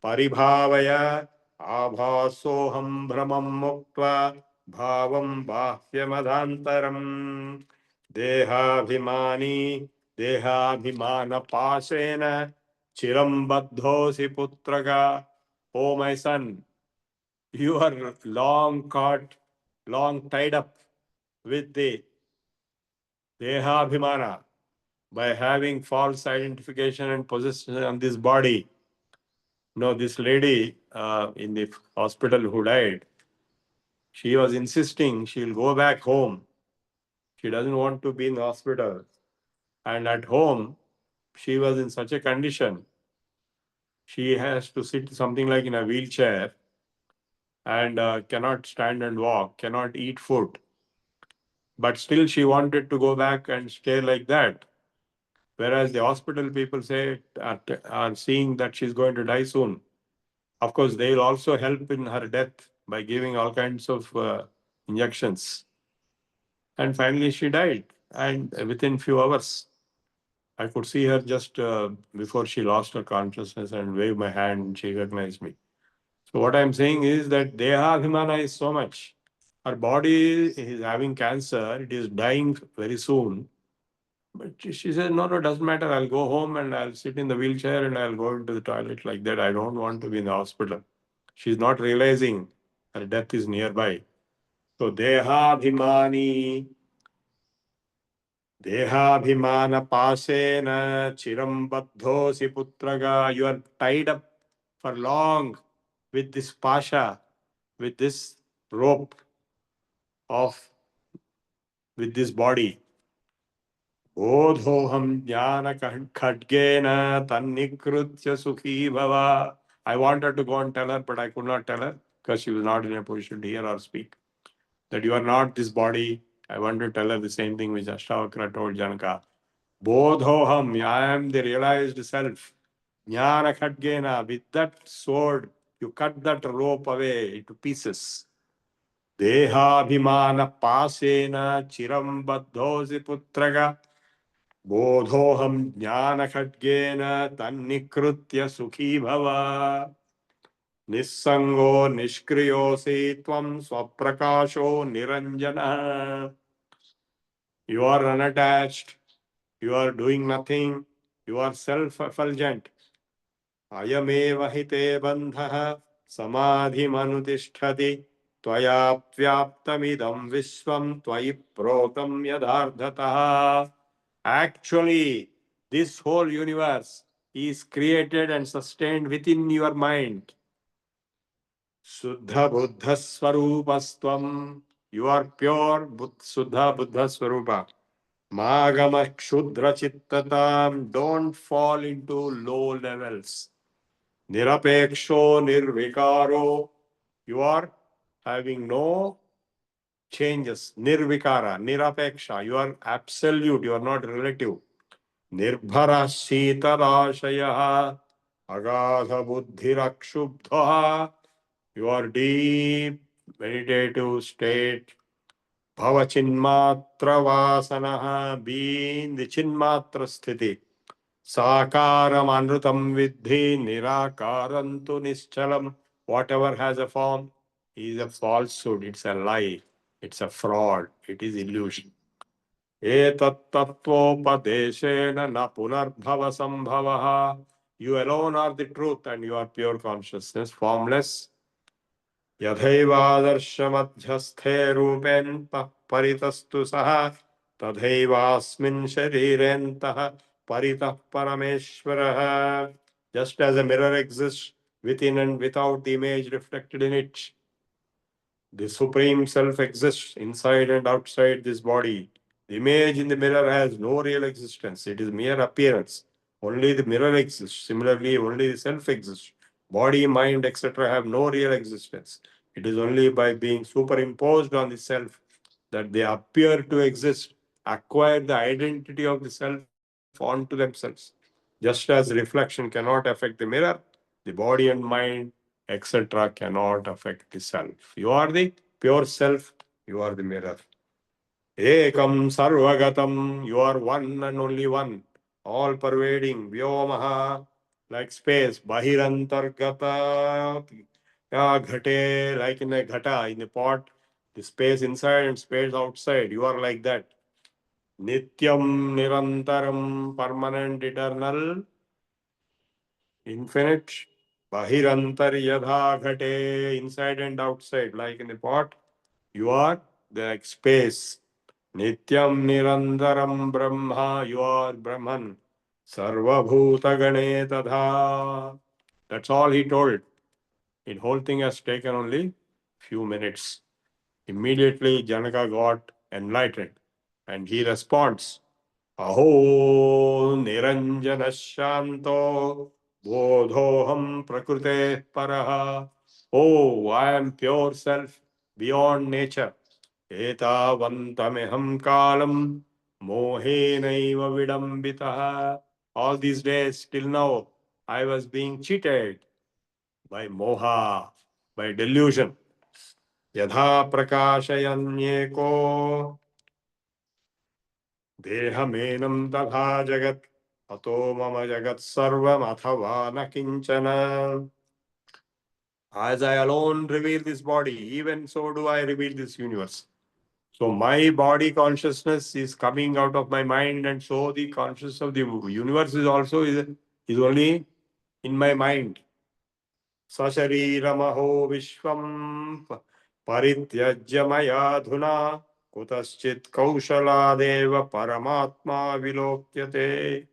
paribhavaya abhasoham brahmam muktva bhavam bahyamadantaram dehabhimana pasena chiram baddhosi putraka. O my son, you are long tied up with the Dehabhimana by having false identification and possession on this body. No, this lady in the hospital who died, she was insisting she'll go back home. She doesn't want to be in the hospital. And at home, she was in such a condition. She has to sit something like in a wheelchair and cannot stand and walk, cannot eat food. But still she wanted to go back and stay like that. Whereas the hospital people say are seeing that she's going to die soon. Of course, they'll also help in her death by giving all kinds of injections. And finally she died. And within few hours, I could see her just before she lost her consciousness and wave my hand and she recognized me. So what I'm saying is that Dehabhimana is so much. Her body is having cancer. It is dying very soon. But she said, no, doesn't matter. I'll go home and I'll sit in the wheelchair and I'll go into the toilet like that. I don't want to be in the hospital. She's not realizing and death is nearby. So Dehabhimani, Dehabhimana Pasena Chiram Baddhosi Putraga. You are tied up for long with this pasha, with this rope of, with this body. Bodhoham jnana khadgena tannikrutya sukhi bhava. I wanted to go and tell her, but I could not tell her because she was not in a position to hear or speak. That you are not this body. I want to tell her the same thing which Ashtavakra told Janaka. Bodhoham, I am the realized self. Jnana khadgena, with that sword, you cut that rope away into pieces. Dehabhimana pasena chiram baddhosi putraga. Bodhoham jnana khadgena tannikrutya sukhi bhava. Nissango nishkriyosi tvam swaprakasho niranjana. You are unattached. You are doing nothing. You are self-effulgent. Ayameva hite bandhaha samadhimanutishthati tvaya vyaptamidam vishwam tvayi protam yadardhataha. Actually, this whole universe is created and sustained within your mind. Suddha Buddha Swarupastvam. You are pure Suddha Buddha Swarupa. Magama Kshudra Chittatam. Don't fall into low levels. Nirapeksho Nirvikaro. You are having no changes. Nirvikara, Nirapeksha. You are absolute. You are not relative. Nirbhara Sitarashaya. Agadha Buddhirakshubdha. Your deep meditative state. Bhava Chinmatra Vasanaha. Be in the Chinmatra Sthiti. Sakaram Anrutam Vidhi Nirakarantu Nischalam. Whatever has a form is a falsehood. It's a lie. It's a fraud. It is illusion. Etattatvopadeshena na punarbhava sambhavaha. You alone are the truth and you are pure consciousness, formless. Yadhaivadarshyamadhyasthe rupentah paritastu saha tadhaivasmin sharirentah paritah parameshwaraha. Just as a mirror exists within and without the image reflected in it, the Supreme Self exists inside and outside this body. The image in the mirror has no real existence. It is mere appearance. Only the mirror exists. Similarly, only the self exists. Body, mind, etc. have no real existence. It is only by being superimposed on the self that they appear to exist, acquire the identity of the self onto themselves. Just as reflection cannot affect the mirror, the body and mind, etc., cannot affect the self. You are the pure self. You are the mirror. Ekam sarvagatam, you are one and only one, all pervading, vyomaha, like space, bahirantargata, ghate, like in a ghata, in a pot, the space inside and space outside, you are like that. Nityam, nirantaram, permanent, eternal, infinite, bahirantar yadha ghate, inside and outside, like in a pot, you are like space. Nityam Nirandaram Brahma, you are Brahman. Sarva Bhuta Gane Tadha. That's all he told. The whole thing has taken only few minutes. Immediately Janaka got enlightened and he responds, Aho Niranjana Shanto Bodhoham Prakrute Paraha. Oh, I am pure self beyond nature. Etavantameham kalam mohenaiva vidambitaha. All these days till now, I was being cheated by moha, by delusion. Yadha prakashayanyeko dehamenam tadha jagat ato mama jagat sarvam athava na kinchana. As I alone reveal this body, even so do I reveal this universe. So my body consciousness is coming out of my mind, and so the consciousness of the universe is also is only in my mind. Sashariramaho Vishwam Parityajya Mayadhuna Kutaschit Kaushaladeva Paramatma Vilokyate.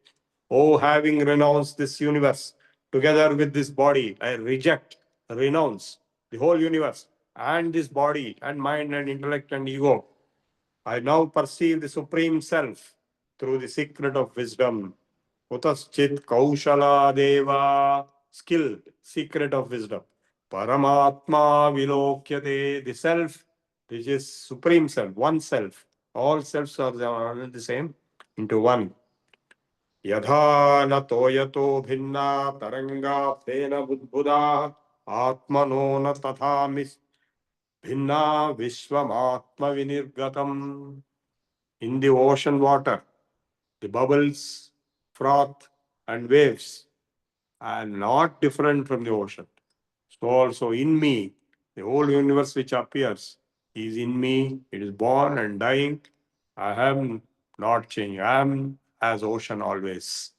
Oh, having renounced this universe, together with this body, I reject, renounce the whole universe and this body and mind and intellect and ego. I now perceive the Supreme Self through the secret of wisdom. Kutaschit Kaushala Deva, skilled, secret of wisdom. Paramatma Vilokyate, the Self, which is Supreme Self, one Self. All selves are the same, into one. Yadha na toyato bhinna taranga pena budbuda atmano na tatha bhinna vishwamatma vinirgatam. In the ocean water, the bubbles, froth, and waves are not different from the ocean. So also in me, the whole universe which appears is in me. It is born and dying. I am not changing. I am as ocean always.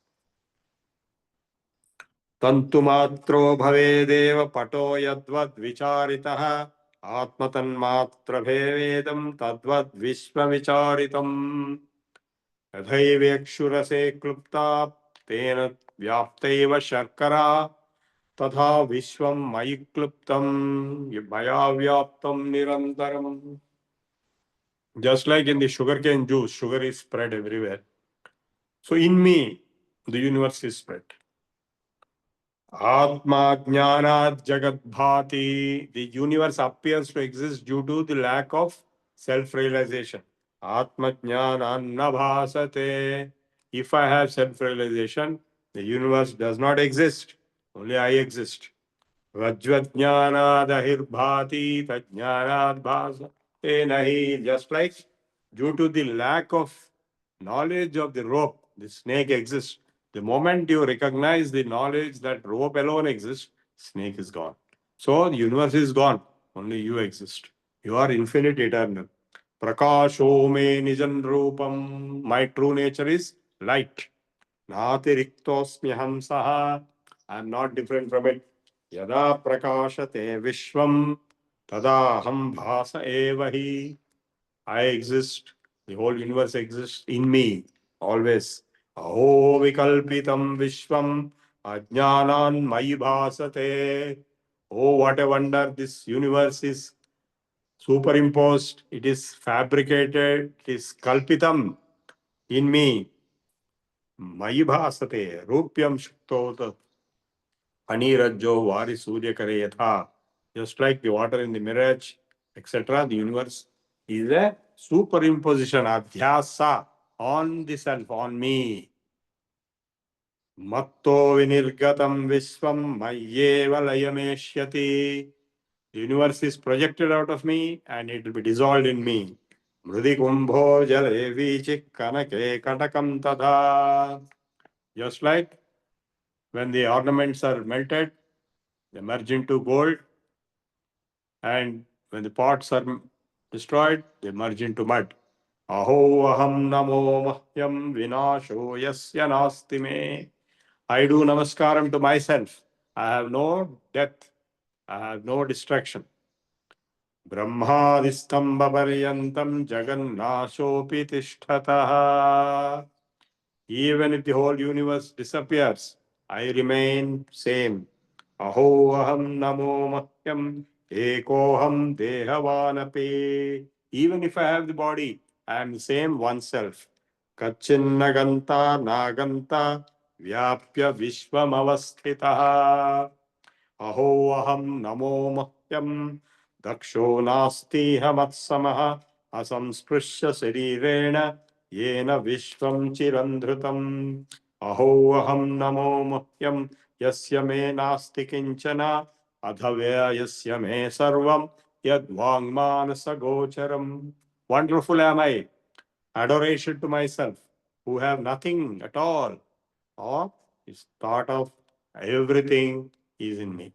Tantumatro bhavedeva pato yadvad vicharitah atmatannmatra tadvad vishva vicharitam. यथैवेक्षुरसे क्लुप्ता तेन व्याप्तैव शर्करा तथा विश्वं मयि क्लुप्तं मया व्याप्तं निरन्तरम्. Just like in the sugarcane juice, sugar is spread everywhere. So in me, the universe is spread. Atma jnanat jagat bhati. The universe appears to exist due to the lack of self-realization. Atma jnanan na bhasate. If I have self-realization, the universe does not exist. Only I exist. Vajvat jnanad ahirbhati tajnanad bhasate nahi. Just like due to the lack of knowledge of the rope, the snake exists. The moment you recognize the knowledge that rope alone exists, snake is gone. So the universe is gone. Only you exist. You are infinite, eternal. Prakasho me nijan rupam. My true nature is light. Natiriktosmyaham saha. I am not different from it. Yada prakashate vishwam tada ham bhasa evahi. I exist. The whole universe exists in me always. Aho vikalpitam vishwam ajnanan mayi bhasate. Oh, what a wonder! This universe is superimposed. It is fabricated. It is kalpitam in me. Mayi bhasate. Rupyam shuktot anirajjo vari suryakare yatha. Just like the water in the mirage, etc., the universe is a superimposition, adhyasa, on the self, on me. Matto vinirgatam vishwam mayyeva layameshyati. The universe is projected out of me and it will be dissolved in me. Mrudi kumbho jale vichik kanake katakam tadha. Just like when the ornaments are melted, they merge into gold, and when the pots are destroyed, they merge into mud. Aho aham namo mahyam vinasho yasya nasti me. I do namaskaram to myself. I have no death. I have no destruction. Brahmadistamba paryantam jagannashopi tishthatah. Even if the whole universe disappears, I remain same. Aho aham namo mahyam ekoham dehavanape. Even if I have the body, I am the same oneself. Kachinnaganta naganta vyapya vishvam avasthitah. Aho aham namo mahyam daksho nasti hamatsamah asamsprishya sarirena yena vishvam chirandhrutam. Aho aham namo mahyam yasya me nasti kinchana adhavya yasya me sarvam yadvangmanasa gocharam. Wonderful am I. Adoration to myself, who have nothing at all, or is thought of everything is in me.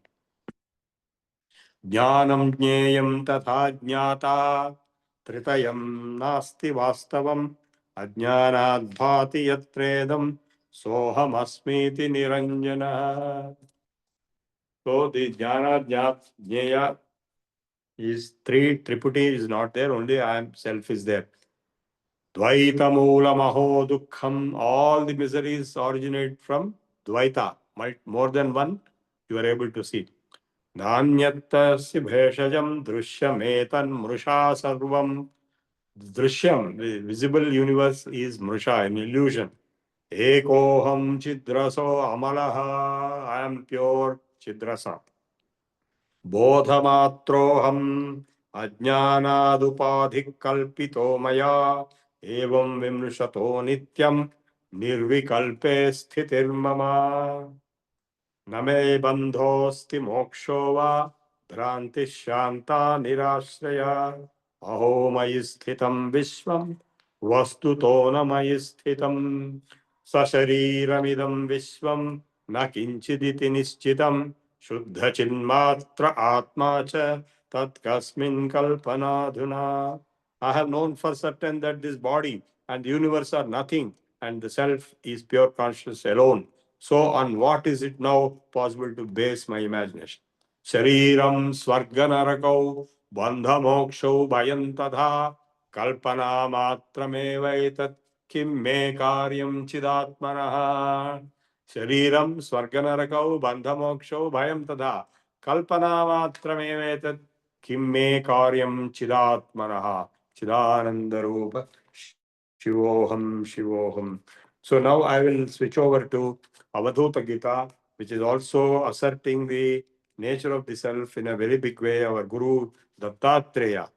Jnanam jneyam tatha jnata tritayam nasti vastavam ajnanad bhati yatredam soham asmiti niranjana. So the jnana, jnaya is three, triputi is not there, only I am self is there. Dvaita moola maho dukkham, all the miseries originate from dvaita, more than one, you are able to see. Nanyattasya bheshajam drishyametan mrusha sarvam. Drishyam, the visible universe is mrusha, an illusion. Ekoham chidraso amalaha, I am pure chidrasa. Bodhamattroham ajnanadupadhik kalpito maya evam vimshato nityam nirvikalpe sthitir mama. Name bandhosti moksho va dhranti shanta nirashraya aho mayi sthitam vishvam vastuto na mayi sthitam sashariramidam vishvam na kinchiditi nishchitam shuddha chinmatra atma cha tat kasmin kalpanadhuna. I have known for certain that this body and the universe are nothing and the self is pure consciousness alone. So on what is it now possible to base my imagination? Shariram swarganarakau bandha mokshau bhayantadha kalpana matrameva etat kim me karyam chidatmanaha. Shariram swarganarakau bandha mokshau bhayam tadha kalpana matrameva etat kim me karyam chidatmanaha. Chidanandarupa Shivoham Shivoham. So now I will switch over to Avadhuta Gita, which is also asserting the nature of the self in a very big way, our Guru Dattatreya.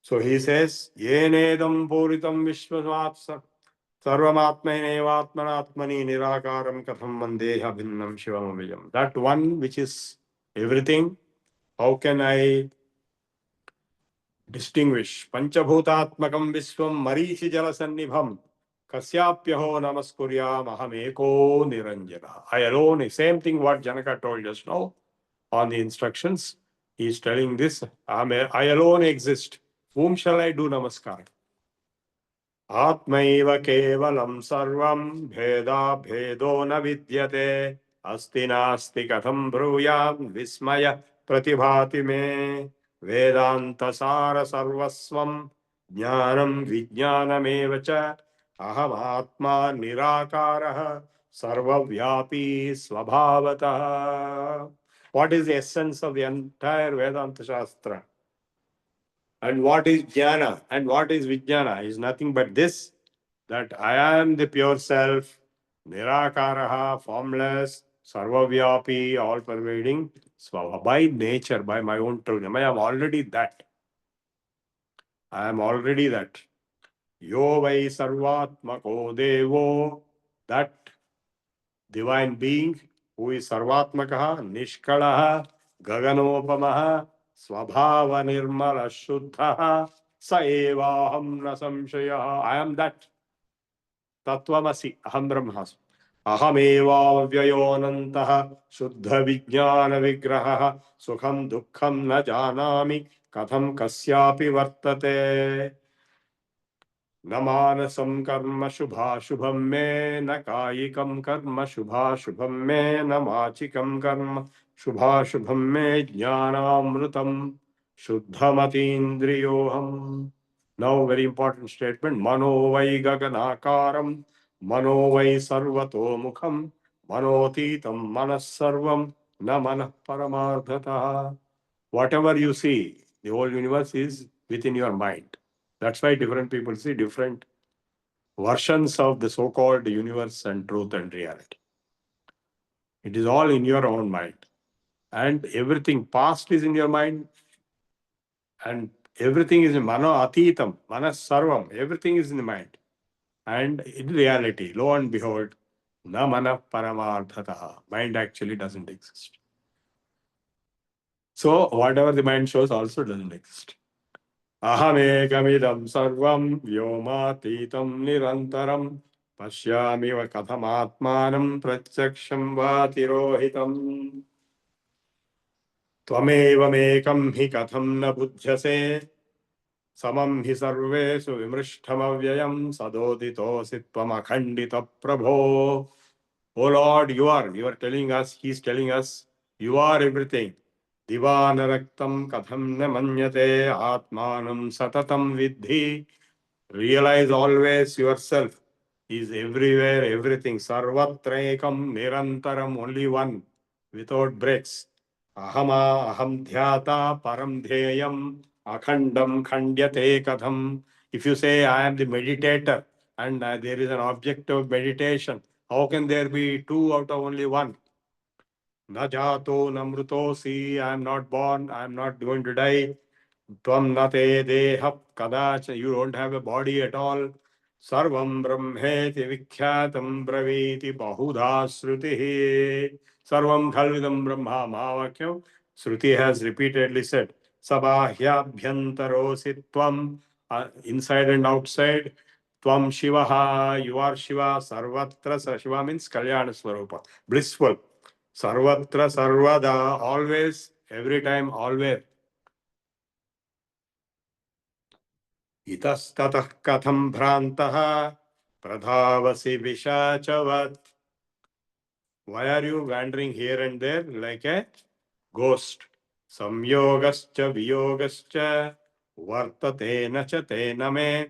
So he says, Yenedam Puritam Vishwamatsa Sarvamatmanevatmanatmani Nirakaram Katham Mandeha Bhinnam Shivamavijam. That one which is everything, how can I distinguish? Panchabhutatmakam Vishwam Marichi Jalasannibham Kasyapyaho Namaskuryam Ahameko Niranjana. I alone, same thing what Janaka told just now on the instructions. He is telling this, I alone exist. Whom shall I do namaskar? Atmaiva kevalam sarvam bheda bhedo na vidyate asti nasti katham bruyam vismaya pratibhati me vedanta sara sarvasvam jnanam vijnanameva cha aham atma nirakarah sarvavyapi svabhavatah. What is the essence of the entire Vedanta Shastra? And what is jnana and what is vijnana is nothing but this, that I am the pure self, nirakaraha, formless, sarvavyapi, all pervading, svava, by nature, by my own truth. I am already that. I am already that. Yo vai sarvatmako devo, that divine being who is sarvatmakaha, nishkalaha, gaganopamaha, swabhava nirmala shuddhaha, sa evaham na samshayaha. I am that. Tattvamasi, aham brahmasmi. Ahameva vyayonantaha, shuddha vijnana vigraha, sukham dukkham na janami, katham kasyapi vartate. न मानसं कर्म शुभाशुभं मे न कायिकं कर्म शुभाशुभं मे न वाचिकं कर्म शुभाशुभं मे ज्ञानामृतं शुद्धमतीन्द्रियोऽहम्. Now very important statement. Mano vai gaganakaram, mano vai sarvatomukham, manotitam manas sarvam, na manah paramardhataha. Whatever you see, the whole universe is within your mind. That's why different people see different versions of the so-called universe and truth and reality. It is all in your own mind. And everything past is in your mind. And everything is in mano atitam, manas sarvam. Everything is in the mind. And in reality, lo and behold, na mana paramarthataha. Mind actually doesn't exist. So whatever the mind shows also doesn't exist. Ahamekam sarvam vyomatītam nirantaram pashyami va kathamatmanam pratyaksham va tirohitam. Tvamevamekam hi katham na buddhyase samam hi sarvesu vimrishthamavyayam sadoditosi tvam akhandita prabho. Oh Lord, you are telling us, he's telling us, you are everything. Divanaraktam katham na manyate atmanam satatam vidhi. Realize always yourself is everywhere, everything. Sarvatrekam nirantaram, only one, without breaks. Ahama aham dhyata param dhyayam akhandam khandyate katham. If you say I am the meditator and there is an object of meditation, how can there be two out of only one? Na jato namrutosi, I am not born, I am not going to die. Tvam nate deha kadach, you don't have a body at all. Sarvam brahmeti vikyatam braviti bahudha srutihi. Sarvam khalvidam brahma mahavakyam. Shruti has repeatedly said, Sabahyabhyantarosi tvam, inside and outside. Tvam Shivaha, you are Shiva. Sarvatra, Shiva means Kalyana Swarupa, blissful. Sarvatra, Sarvada, always, every time, always. Itastatah katham bhrantaha pradhavasi vishachavat. Why are you wandering here and there like a ghost? Samyogascha viyogascha vartate na cha tena me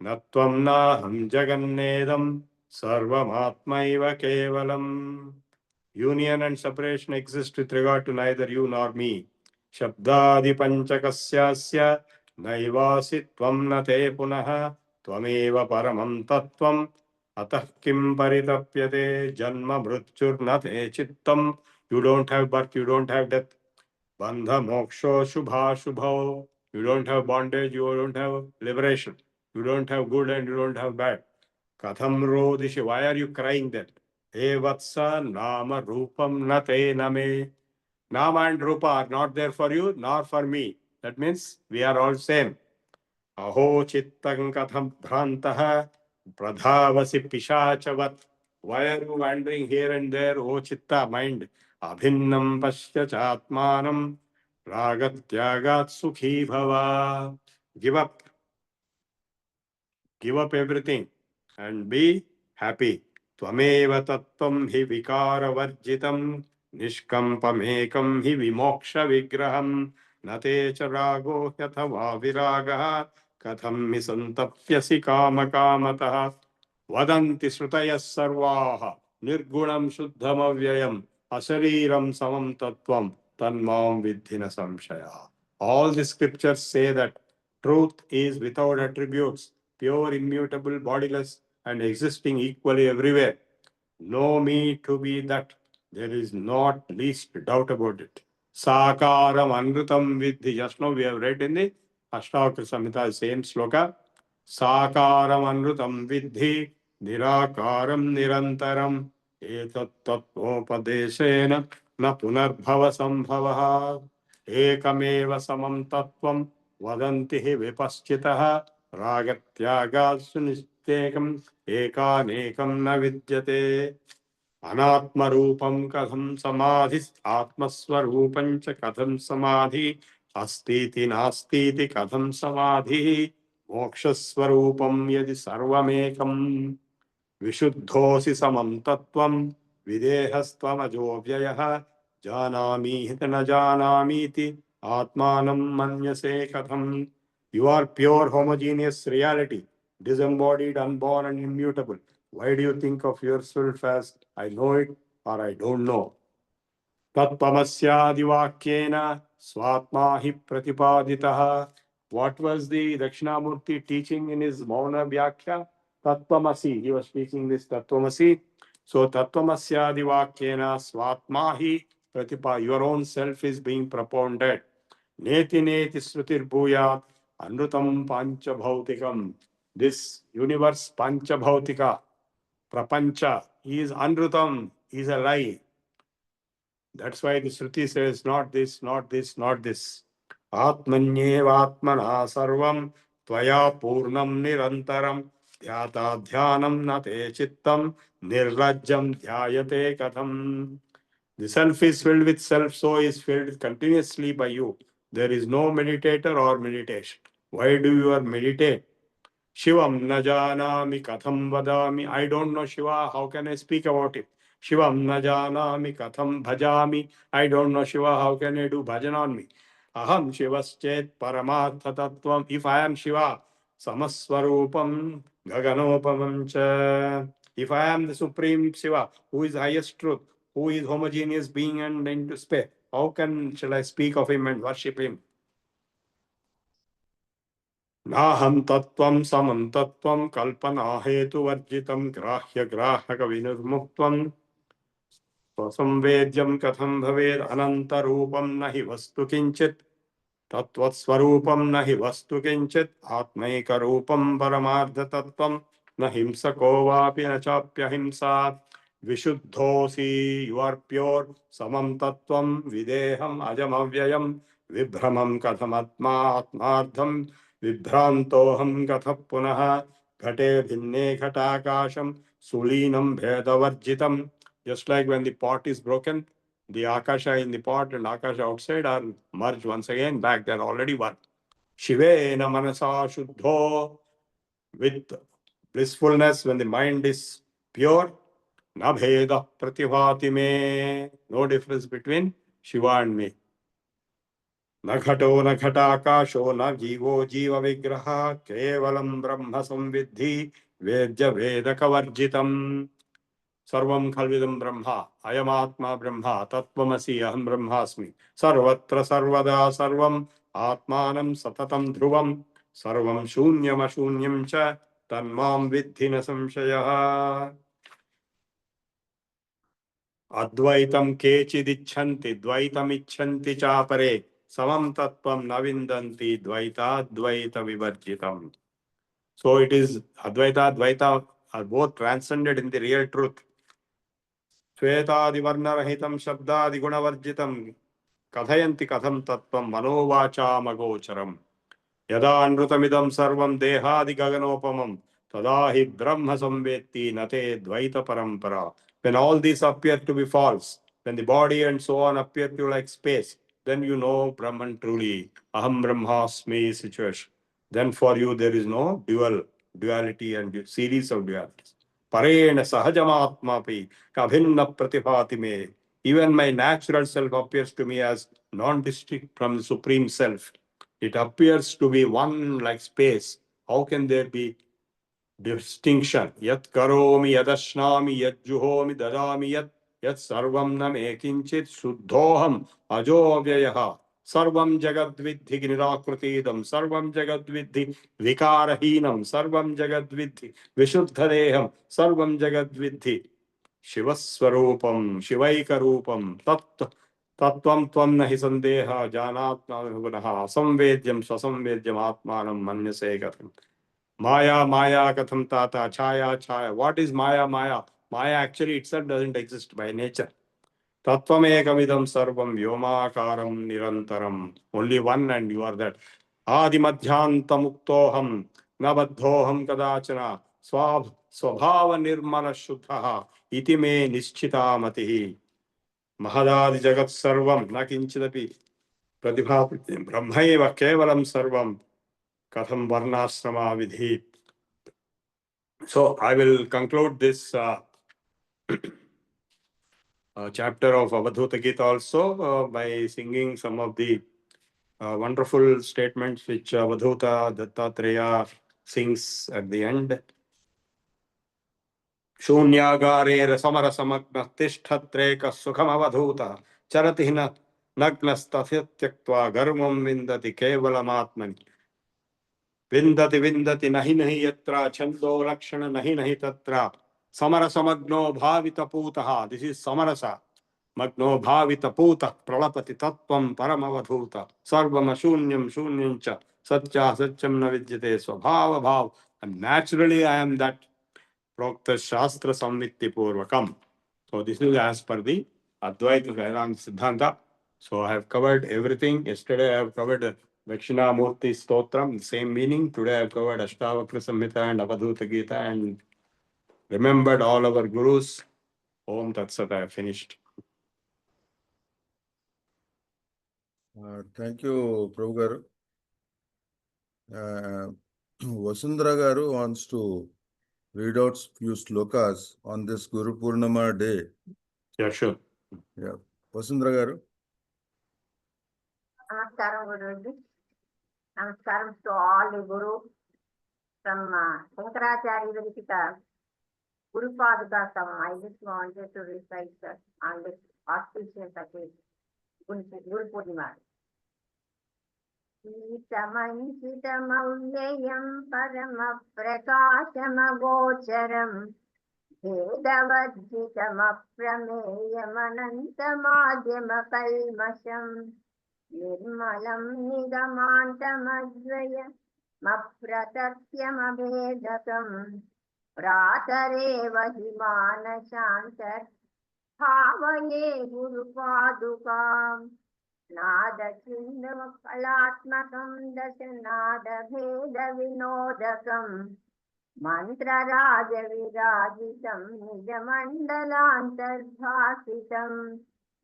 natvam naham jagannedam sarvamatmaiva kevalam. Union and separation exist with regard to neither you nor me. Shabdadi panchakasyasya naivasi tvam na te punaha tvameva paramam tattvam atah kim paritapyate janma mrithyur na te chittam. You don't have birth, you don't have death. Bandha moksha shubha shubho. You don't have bondage, you don't have liberation. You don't have good and you don't have bad. Katham rodishi, why are you crying then? He vatsa nama rupam na te name. Nama and rupa are not there for you nor for me. That means we are all same. Aho chittam katham bhrantaha pradhavasi pishachavat. Why are you wandering here and there, O chitta, mind? Abhinnam pasya chatmanam ragatyagat sukhi bhava. Give up. Give up everything and be happy. Tvameva tattvam hi vikara varjitam nishkampamekam hi vimoksha vigraham nate cha rago yathava viragaha katham mi santapyasi kama kamatah vadanti srutayas sarvaha nirgunam shuddham avyayam asariram samam tattvam tanmam vidhina samshaya. All the scriptures say that truth is without attributes, pure, immutable, bodiless, and existing equally everywhere. Know me to be that. There is not least doubt about it. Sakaram anrutam vidhi. Just now we have read in the Ashtavakra Samhita, same sloka. Sakaram anrutam vidhi nirakaram nirantaram etat tattvopadeshena na punarbhava sambhavaha ekameva samam tattvam vadanti hi vipaschitaha रागत्यागात् सुनिश्चेकम् एकानेकं न विद्यते अनात्मरूपं कथं समाधि आत्मस्वरूपं च कथं समाधि अस्तीति नास्तीति कथं समाधिः मोक्षस्वरूपं यदि सर्वमेकम् विशुद्धोऽसि समं तत्त्वं विदेहस्त्वमजोऽव्ययः जानामि हि न जानामीति आत्मानं मन्यसे कथम्. You are pure homogeneous reality, disembodied, unborn, and immutable. Why do you think of yourself as I know it or I don't know? Tattvamasyadivakyena swatma hi pratipaditaha. What was the Dakshinamurti teaching in his Mauna Vyakhya? Tattvamasi. He was speaking this Tattvamasi. So Tattvamasyadivakyena swatma hi pratipa. Your own self is being propounded. Neti neti srutir bhuyat anrutam pancha bhautikam. This universe pancha bhautika, prapancha, is anrutam, is a lie. That's why the Shruti says not this, not this, not this. Atmanyevatmana sarvam tvaya purnam nirantaram dhyata dhyanam nate chittam nirlajjam dhyayate katham. The self is filled with self, so is filled continuously by you. There is no meditator or meditation. Why do you meditate? Shivam na janami katham vadami. I don't know Shiva. How can I speak about it? Shivam na janami katham bhajami. I don't know Shiva. How can I do bhajan on me? Aham Shivaschet paramartha tattvam. If I am Shiva, samaswarupam gaganopamam cha. If I am the supreme Shiva, who is highest truth, who is homogeneous being and into space, how shall I speak of him and worship him? नाहं तत्त्वं समं तत्त्वं कल्पना हेतुवर्जितं ग्राह्य ग्राहक विनिर्मुक्तं स्वसंवेद्यं कथं भवेत् अनन्तरूपं न हि वस्तु किञ्चित् तत्त्वस्वरूपं न हि वस्तु किञ्चित् आत्मैकरूपं परमार्थतत्त्वं न हिंसको वापि न चाप्यहिंसा विशुद्धोऽसि यु आर् प्योर् समं तत्त्वं विदेहम् अजमव्ययं विभ्रमं कथमात्मार्थं विभ्रान्तोऽहं कथः पुनः घटे भिन्ने घटाकाशं सुलीनं भेदवर्जितं. Just like when the pot is broken, the Akasha in the pot and Akasha outside are merged once again back. They're already one. Shivena manasa shuddho. With blissfulness, when the mind is pure, na bheda prativati me. No difference between Shiva and me. Na ghato na ghatakasho na jivo jiva vigraha kevalam brahma samvidhi vedya veda kavarjitam. सर्वं खल्विदं ब्रह्मा अयमात्मा ब्रह्मा तत्त्वमसि अहं ब्रह्मास्मि सर्वत्र सर्वदा सर्वम् आत्मानं सततं ध्रुवं सर्वं शून्यमशून्यं च तन्मां विद्धि न संशयः. अद्वैतं केचिदिच्छन्ति द्वैतमिच्छन्ति चापरे समं तत्त्वं न विन्दन्ति द्वैताद्वैत विवर्जितम्. So it is Advaita, Dvaita are both transcended in the real truth. श्वेतादिवर्णरहितं शब्दादिगुणवर्जितं कथयन्ति कथं तत्त्वं मनोवाचामगोचरम् यदा अनृतमिदं सर्वं देहादिगगनोपमं तदा हि ब्रह्म संवेत्ति न ते द्वैत परंपरा. When all these appear to be false, when the body and so on appear to like space, then you know Brahman truly, Aham Brahmasmi situation. Then for you there is no duality and series of dualities. Parena sahajamatmapi kabhinna pratibhati me. Even my natural self appears to me as non-distinct from the supreme self. It appears to be one like space. How can there be distinction? Yat karomi yadashnami yat juhomi dadami yat sarvam nam ekinchit shuddhoham ajo avyayaha. Sarvam jagadvidhi nirakritidam sarvam jagadvidhi vikarahinam sarvam jagadvidhi vishuddhadeham sarvam jagadvidhi शिवस्वरूपम शिवैकरूपम तत्व तत्वं त्वं न हि संदेह जानात्मनः असंवेद्यं स्वसंवेद्यम् आत्मानं मन्यसे कथम्. Maya, Maya, Katham Tata, Chaya, Chaya. What is Maya, Maya? Maya actually itself doesn't exist by nature. Tattvam ekamidam sarvam vyomakaram nirantaram. Only one and you are that. Adi madhyanta muktoham nabadhoham kadachana swabhava nirmala shuddhaha iti me nischita matihi. Mahadadi jagat sarvam na kinchidapi pratibha brahmaiva kevalam sarvam katham varnasrama vidhi. So I will conclude this chapter of Avadhuta Gita also by singing some of the wonderful statements which Avadhuta Dattatreya sings at the end. Shunyagare rasamarasamagna tishthatreka sukham avadhuta charati nagnastatyaktva garvam vindati kevalam atmani. Vindati vindati nahi nahi yatra chando lakshana nahi nahi tatra samarasamagno bhavita putaha. This is samarasa. Magno bhavita puta pralapati tattvam paramavadhuta sarvam ashunyam shunyam cha satya satyam na vidyate svabhava bhav. And naturally I am that prokta shastra sammitti purvakam. So this is as per the Advaita Vedanta Siddhanta. So I have covered everything. Yesterday I have covered Dakshinamurti Stotram, same meaning. Today I have covered Ashtavakra Samhita and Avadhuta Gita and remembered all our gurus. Om Tat Sat, I have finished. Thank you, Prabhu Garu. Vasundhara Garu wants to read out few slokas on this Guru Poornima day. Yeah, sure. Yeah. Vasundhara Garu. Namaskaram, Guruji. Namaskaram to all the Guru from Shankaracharya Vedikita Guru Padukasam. I just wanted to recite on this auspicious occasion, Guru Poornima. Sitamanchitamavvyayam paramaprakaşamagocharam Vedavajjitamadhyamanantamadhyamakalmasham Nirmalam nigamantamadvayamapratatyamabhedakam Pratareva himanashantar bhavaye gurupadukam Nadakindamakalaatmakam dasanadabhedavinodakam Mantrarajaviraditam nijamandalantarbhasitam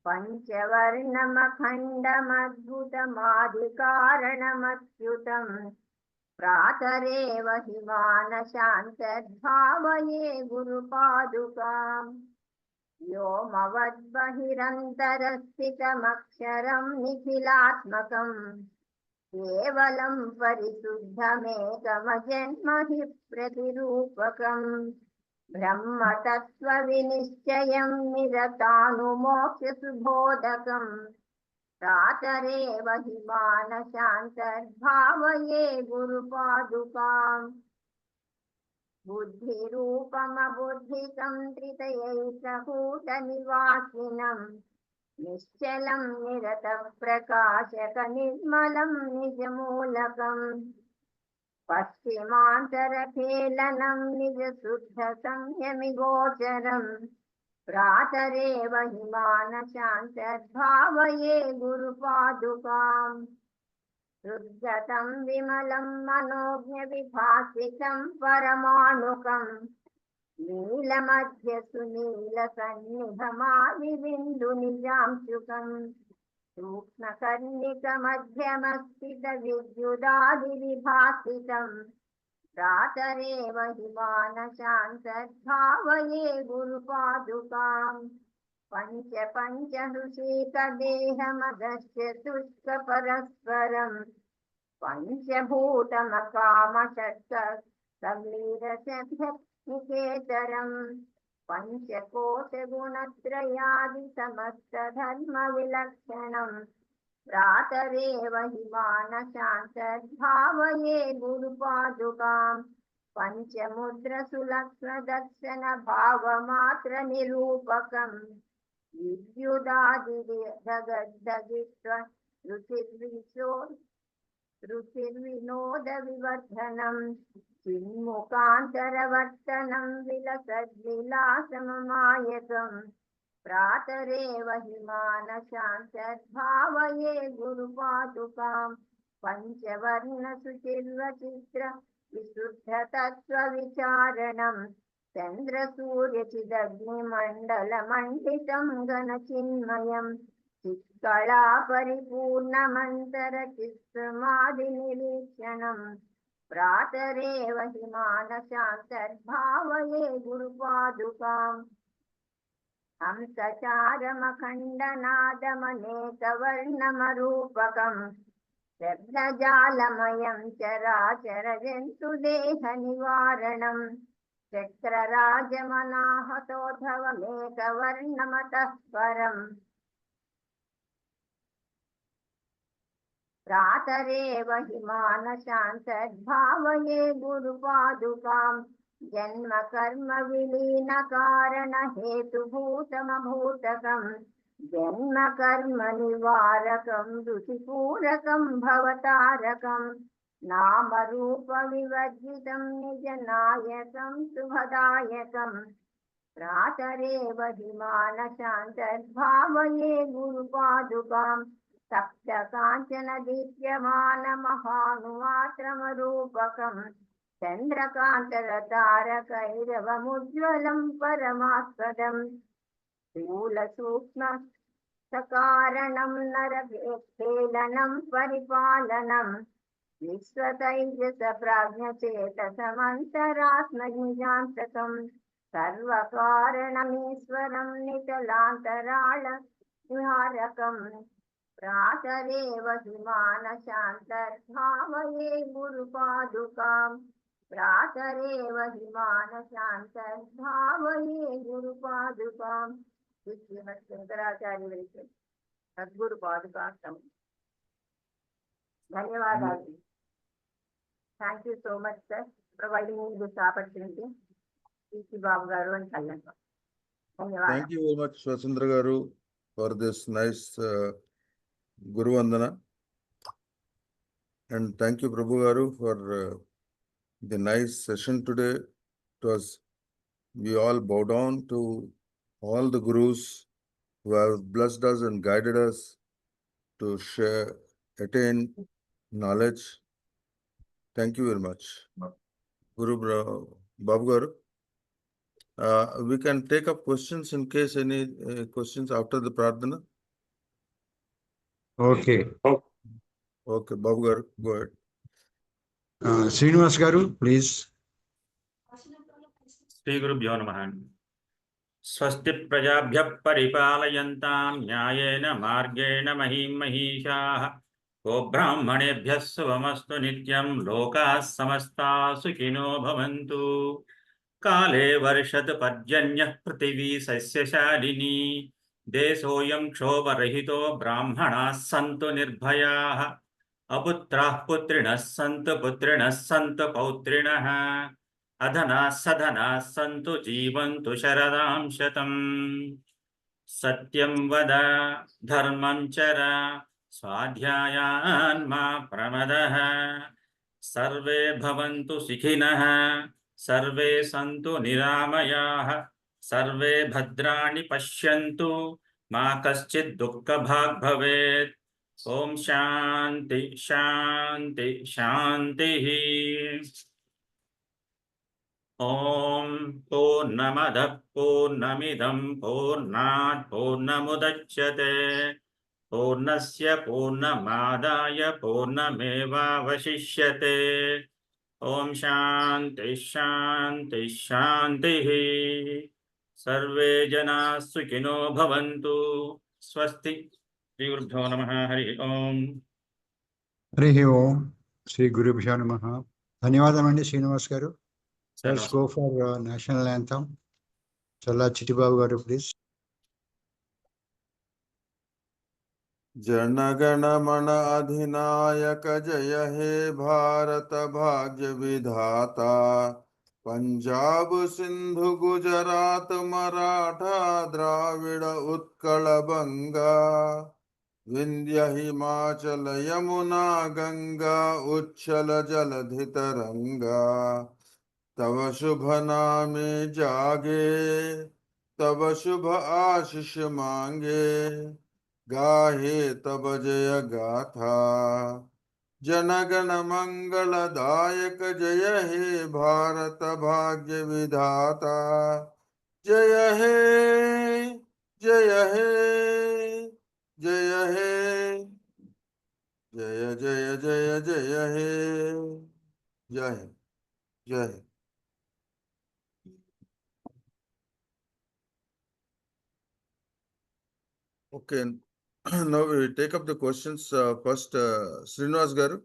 Panchavarnamakhandamadbhutamadhikaranamatyutam Pratareva himanashantarbhavaye gurupadukam Yomavadbahirantarastitam nikhilatmakam Kevalam parisuddhamekamajanmahi pratirupakam Brahma tattva vinishchayam niratanumokshya subhodakam Pratareva himanashantarbhavaye gurupadukam Buddhirupamabuddhikam tritayaisahutanivāsinam Nishchalam nirataprakaśaka nirmalam nijamūlakam Paschimāntarakelanam nijasuddha samyamigocharam Pratareva himanashantarbhavaye gurupadukam Rudgatam vimalam manognya vibhasitam paramanukam Neelamadhya sunila sannibhamādibindu nijamsukam Suknakarnika madhyamasthita vidyudādivibhasitam Pratareva himanashantarbhavaye gurupadukam Pancha pancha hrushika dehamadasya tushka parasparam Pancha bhutamakaama shatka samlira sabhyakniketeram Pancha kosha gunatrayadi samasta dharma vilakshanam Pratareva himanashantarbhavaye gurupadukam Pancha mudra sulaksna dakshana bhavamatra nirupakam Vidyudādidagaddagitva ruchirvinodavivardhanam Chinmukantaravartanam vilasadvilasamamayakam Pratareva himanashantarbhavaye gurupadukam Panchavarna suchirvachitra visuddha tattva vicharanam Chandra Surya Chidagni Mandala Manditam Ganachinmayam Chitkala Paripurna Mantara Chisamadhi Nirikshanam Pratareva himanashantarbhavaye gurupadukam Hamsacharamakandanadamanekavarnamarupakam Shabdajaalamayam Charachara Deha Nivaranam Chakrarajamanahatodhavamekavarnamatah param Pratareva himanashantarbhavaye gurupadukam Janma karma vilina karana hetu bhutamabhutakam Janma karma nivarakam dusipurakam bhavatarakam Nama rupa vivajjitam nijanayakam subhadayakam Pratareva himanashantarbhavaye gurupadukam Sapta kanchana dityamana mahanumatramarupakam Chandrakantaratarakairavam paramaspradam Sthula sukma sakaranam narabhelanam paripalanam विश्वतैजस प्राज्ञचेतसमन्तरात्मनिजान्तकम् सर्वकारणमीश्वरं निचलान्तराळ विहारकम् प्रातरेव हि मानशान्तर्भावये गुरुपादुकाम् प्रातरेव हि मानशान्तर्भावये गुरुपादुकाम् श्रीमत्शङ्कराचार्यवरिष्ठ सद्गुरुपादुकास्तम् ధన్యవాదాలు. Thank you so much, sir, providing me this opportunity. P.C. Babu garu and Kalyan. Thank you very much, Swasindra Garu, for this nice Guru Vandana. And thank you, Prabhu Garu, for the nice session today. It was, we all bow down to all the Gurus who have blessed us and guided us to share, attain knowledge. Thank you very much. Guru Babu Garu. We can take up questions in case any questions after the Pradhana. Okay. Okay, Babu Garu, go ahead. Srinivas Garu, please. Shri Guru Bhyo Namaha. Swasti prajabhyah paripalayantam nyayena margena mahim mahishaah go brahmanebhyah subhamastu nityam lokah samastah sukhino bhavantu kale varshat parjanyah prithvi sasyashalini desoyam kshobarahito brahmanas santu nirbhayaah aputrah putrinas santu pautrinah अधना सधना सन्तु जीवन्तु शरदां शतम् सत्यं वद धर्मं चर स्वाध्यायान् मा प्रमदः सर्वे भवन्तु सुखिनः सर्वे सन्तु निरामयाः सर्वे भद्राणि पश्यन्तु मा कश्चित् दुःखभाग् भवेत् ॐ शान्ति शान्ति शान्तिः ॐ पूर्णमदः पूर्णमिदं पूर्णात् पूर्णमुदच्यते पूर्णस्य पूर्णमादाय पूर्णमेवावशिष्यते ॐ शान्ति शान्ति शान्तिः सर्वे जनाः सुखिनो भवन्तु स्वस्ति श्रीगुरुभ्यो नमः हरि ओम् हरि ओम श्री गुरुभ्यो नमः ధన్యవాదాలండి శ్రీనివాస్ గారు. Let's go for national anthem. Challa Chittibabu garu, please. जनगण मन अधिनायक जय हे भारत भाग्य विधाता पंजाब सिंधु गुजरात मराठा द्राविड़ उत्कल बंगा विंध्य हिमाचल यमुना गंगा उच्छल जलधि तरंगा तव शुभ नामे जागे तब शुभ आशीष मांगे गाहे तब जय गाथा जनगण मंगलदायक जय हे भारत भाग्य विधाता जय हे जय हे जय हे जय जय जय जय हे जय जय Okay, now we take up the questions. First, Srinivas Garu.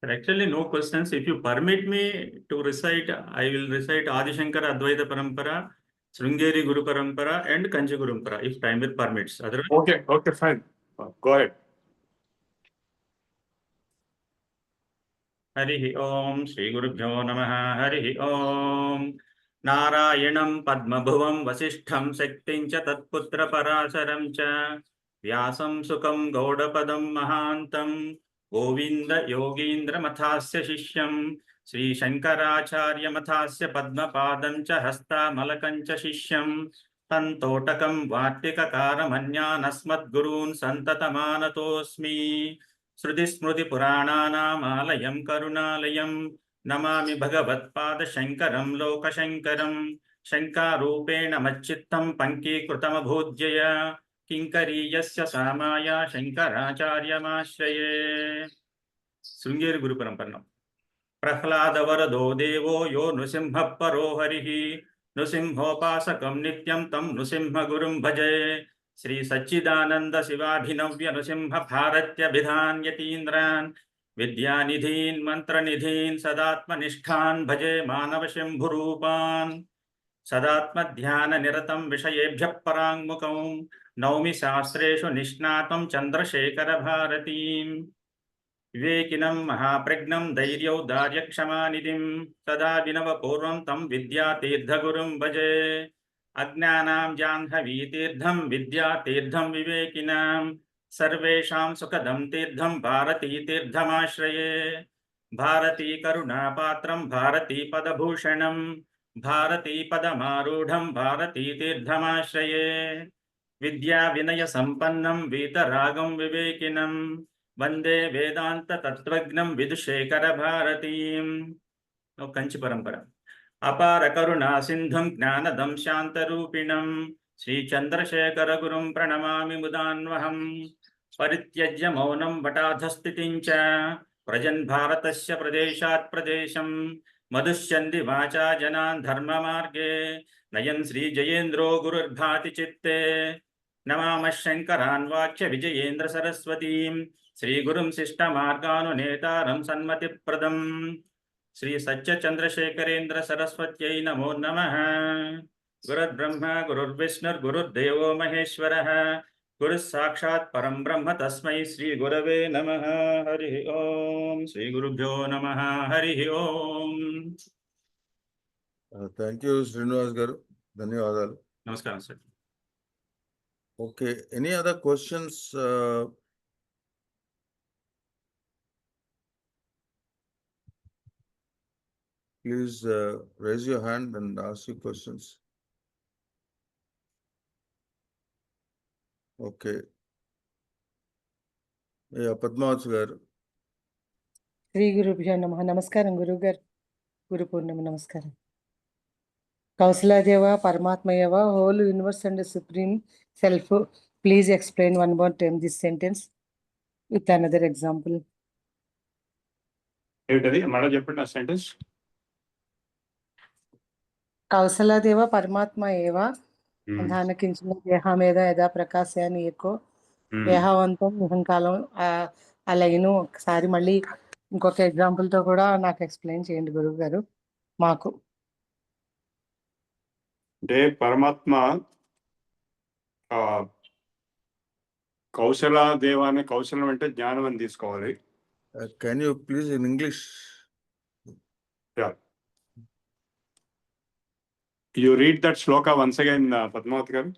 Actually, no questions. If you permit me to recite, I will recite Adi Shankara Advaita Parampara, Sringeri Guru Parampara, and Kanchi Guru Parampara, if time will permits. Otherwise, Okay, fine. Go ahead. Harihi Om, Shri Gurubhyo Namaha, Harihi Om. Narayanam Padmabhuvam Vasishtham Shaktim Cha Tatputra Parasaram Cha Vyasam Sukam Gaudapadam Mahantam Govinda Yogindra Mathasya Shishyam Sri Shankaracharya Mathasya Padmapadam Cha Hasta Malakam Cha Shishyam Tantotakam Vartikakara Manyanasmat Gurun Santatamanatosmi Sruti Smruti Purananamalayam Karunalayam Namami Bhagavatpada Shankaram Loka Shankaram Shankarupena Machittam Panki Krutamabhujyaya Kinkari Yasya Samaya Shankaracharya Mashraye Sringeri గురు పరంపరలో. ప్రహ్లాదవరదో దేవో యో నృసింహ పరో హరిః నృసింహోపాసకం నిత్యం తం నృసింహ గురుం భజే. శ్రీ సచ్చిదానంద శివాభినవ్య నృసింహ భారత్యభిధాన్యతీంద్రాన్ విద్యానిధీన్ మంత్రనిధీన్ సదాత్మనిష్ఠాన్ భజే మానవ శంభురూపాన్. సదాత్మధ్యాన నిరతం విషయేభ్యః పరాంగుఖం నౌమి శాస్త్రేషు నిష్ణాతం చంద్రశేఖర భారతీం. వివేకినం మహాప్రజ్ఞం ధైర్యౌదార్యక్షమానిధిం సదా వినవపూర్వం తం విద్యాతీర్థగురుం భజే. అజ్ఞానాం జాహ్నవీతీర్థం విద్యాతీర్థం వివేకినాం సర్వేషాం సుఖదం తీర్థం భారతీతీర్థమాశ్రయే. భారతీ కరుణాపాత్రం భారతీ పదభూషణం భారతీ పదమారూఢం భారతీతీర్థమాశ్రయే. విద్యా వినయ సంపన్నం వీతరాగం వివేకినం వందే వేదాంత తత్వజ్ఞం విదుశేఖర భారతీం. కంచి పరంపర. అపార కరుణా సింధుం జ్ఞానదం శాంతరూపిణం శ్రీ చంద్రశేఖర గురుం ప్రణమామి ముదాన్వహం. పరిత్యజ్య మౌనం వటాధస్థితిం చ ప్రజన్ భారతస్య ప్రదేశాత్ ప్రదేశం మధుష్యంది వాచా జనాన్ ధర్మ మార్గే నయన్ శ్రీ జయేంద్రో గురుర్భాతి చిత్తే. నమామః శంకరాన్ వాక్య విజయేంద్ర సరస్వతీం శ్రీ గురుం శిష్ట మార్గానునేతారం సన్మతిప్రదం. శ్రీ సత్య చంద్రశేఖరేంద్ర సరస్వత్యై నమో నమః. గురుర్బ్రహ్మ గురుర్విష్ణుర్ గురుర్దేవో మహేశ్వరః గురుః సాక్షాత్ పరం బ్రహ్మ తస్మై శ్రీ గురవే నమః. హరి ఓం. శ్రీ గురుభ్యో నమః. హరి ఓం. Thank you, Srinivas garu. ధన్యవాదాలు. నమస్కారం sir. Okay, any other questions? Please raise your hand and ask your questions. Okay. Yeah, Padmavati garu. శ్రీ గురుభ్యో నమః. నమస్కారం గురువు గారు. గురు పూర్ణిమ నమస్కారం. కౌశలాదేవ పరమాత్మయవ whole universe and supreme self please explain one more time this sentence with another example. ఏమిటది మళ్ళీ చెప్పండి ఆ సెంటెన్స్. కౌశలాదేవ పరమాత్మ ఏవ ధానకించిన దేహమేద యథా ప్రకాశాన్ని ఏకో దేహవంతం నిహంకాలం. ఆ లైను ఒకసారి మళ్ళీ ఇంకొక ఎగ్జాంపుల్ తో కూడా నాకు ఎక్స్ప్లెయిన్ చేయండి గురువు గారు మాకు. అంటే పరమాత్మ కౌశల దేవాన్ని, కౌశలం అంటే జ్ఞానం అని తీసుకోవాలి. Can you please in English? Yeah. You read that shloka once again, Padmavati garu.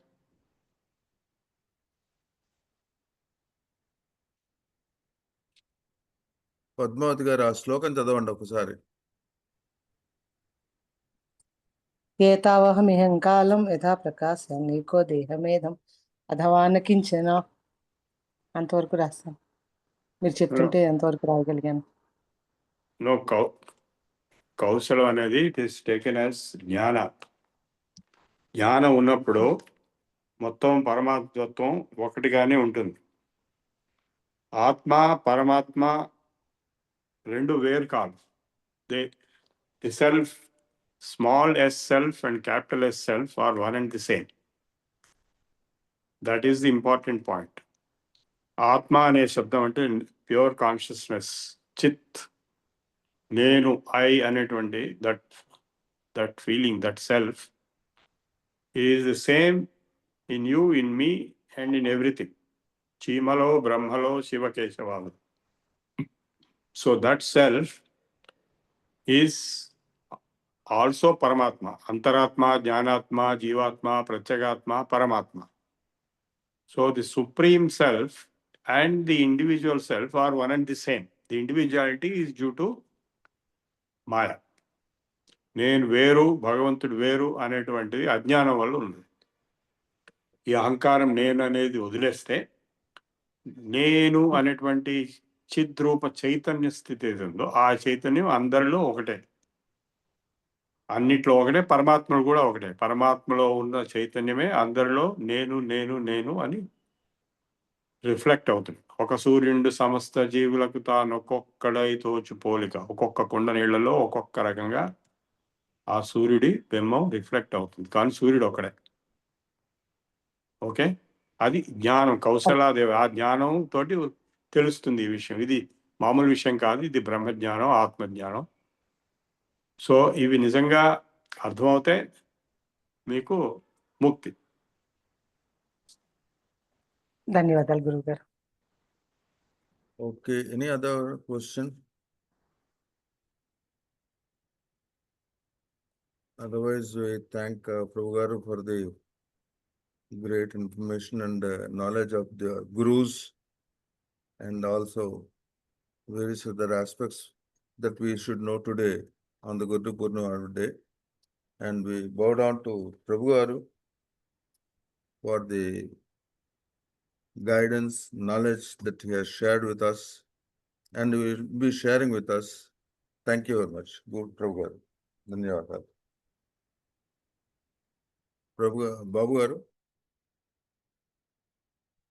Padmavati గారు ఆ శ్లోకం చదవండి ఒకసారి. ఏతావహమిహంకాలం యథా ప్రకాశం నీకో దేహమేధం అథవాన కించన. అంతవరకు రాస్తాను. మీరు చెప్తుంటే ఎంతవరకు రాయగలిగాను. No, కౌశలం అనేది ఇట్ ఈస్ టేకెన్ యాజ్ జ్ఞాన. జ్ఞానం ఉన్నప్పుడు మొత్తం పరమాత్మత్వం ఒకటిగానే ఉంటుంది. ఆత్మ పరమాత్మ రెండు వేరు కాదు. The self, small S self and capital S self are one and the same. That is the important point. ఆత్మ అనే శబ్దం అంటే ప్యూర్ కాన్షియస్నెస్, చిత్, నేను, ఐ అనేటువంటి that feeling, that self is the same in you, in me and in everything. చీమలో, బ్రహ్మలో, శివకేశవాలు. So that self is also పరమాత్మ. అంతరాత్మ, జ్ఞానాత్మ, జీవాత్మ, ప్రత్యేగాత్మ, పరమాత్మ. So the supreme self and the individual self are one and the same. The individuality is due to Maya. నేను వేరు, భగవంతుడు వేరు అనేటువంటిది అజ్ఞానం వల్ల ఉంది. ఈ అహంకారం నేను అనేది వదిలేస్తే నేను అనేటువంటి చిద్రూప చైతన్య స్థితి ఏది ఉందో ఆ చైతన్యం అందరిలో ఒకటే, అన్నిట్లో ఒకటే. పరమాత్మలో కూడా ఒకటే. పరమాత్మలో ఉన్న చైతన్యమే అందరిలో నేను నేను నేను అని రిఫ్లెక్ట్ అవుతుంది. ఒక సూర్యుడు సమస్త జీవులకు తాను ఒక్కొక్కడై తోచు పోలిక. ఒక్కొక్క కుండ నీళ్లలో ఒక్కొక్క రకంగా ఆ సూర్యుడి బింబం రిఫ్లెక్ట్ అవుతుంది, కానీ సూర్యుడు ఒకడే. ఓకే, అది జ్ఞానం. కౌశలాదేవి ఆ జ్ఞానం తోటి తెలుస్తుంది ఈ విషయం. ఇది మామూలు విషయం కాదు, ఇది బ్రహ్మజ్ఞానం, ఆత్మజ్ఞానం. సో ఇవి నిజంగా అర్థమవుతే మీకు ముక్తి. ధన్యవాదాలు గురువు గారు. Okay, any other question? Otherwise, we thank Prabhu Garu for the great information and knowledge of the gurus, and also various other aspects that we should know today on the Guru Poornima day. And we bow down to Prabhu Garu for the guidance, knowledge that he has shared with us and will be sharing with us. Thank you very much. Good Prabhu Garu. Dhanyawadalu. Babu Garu.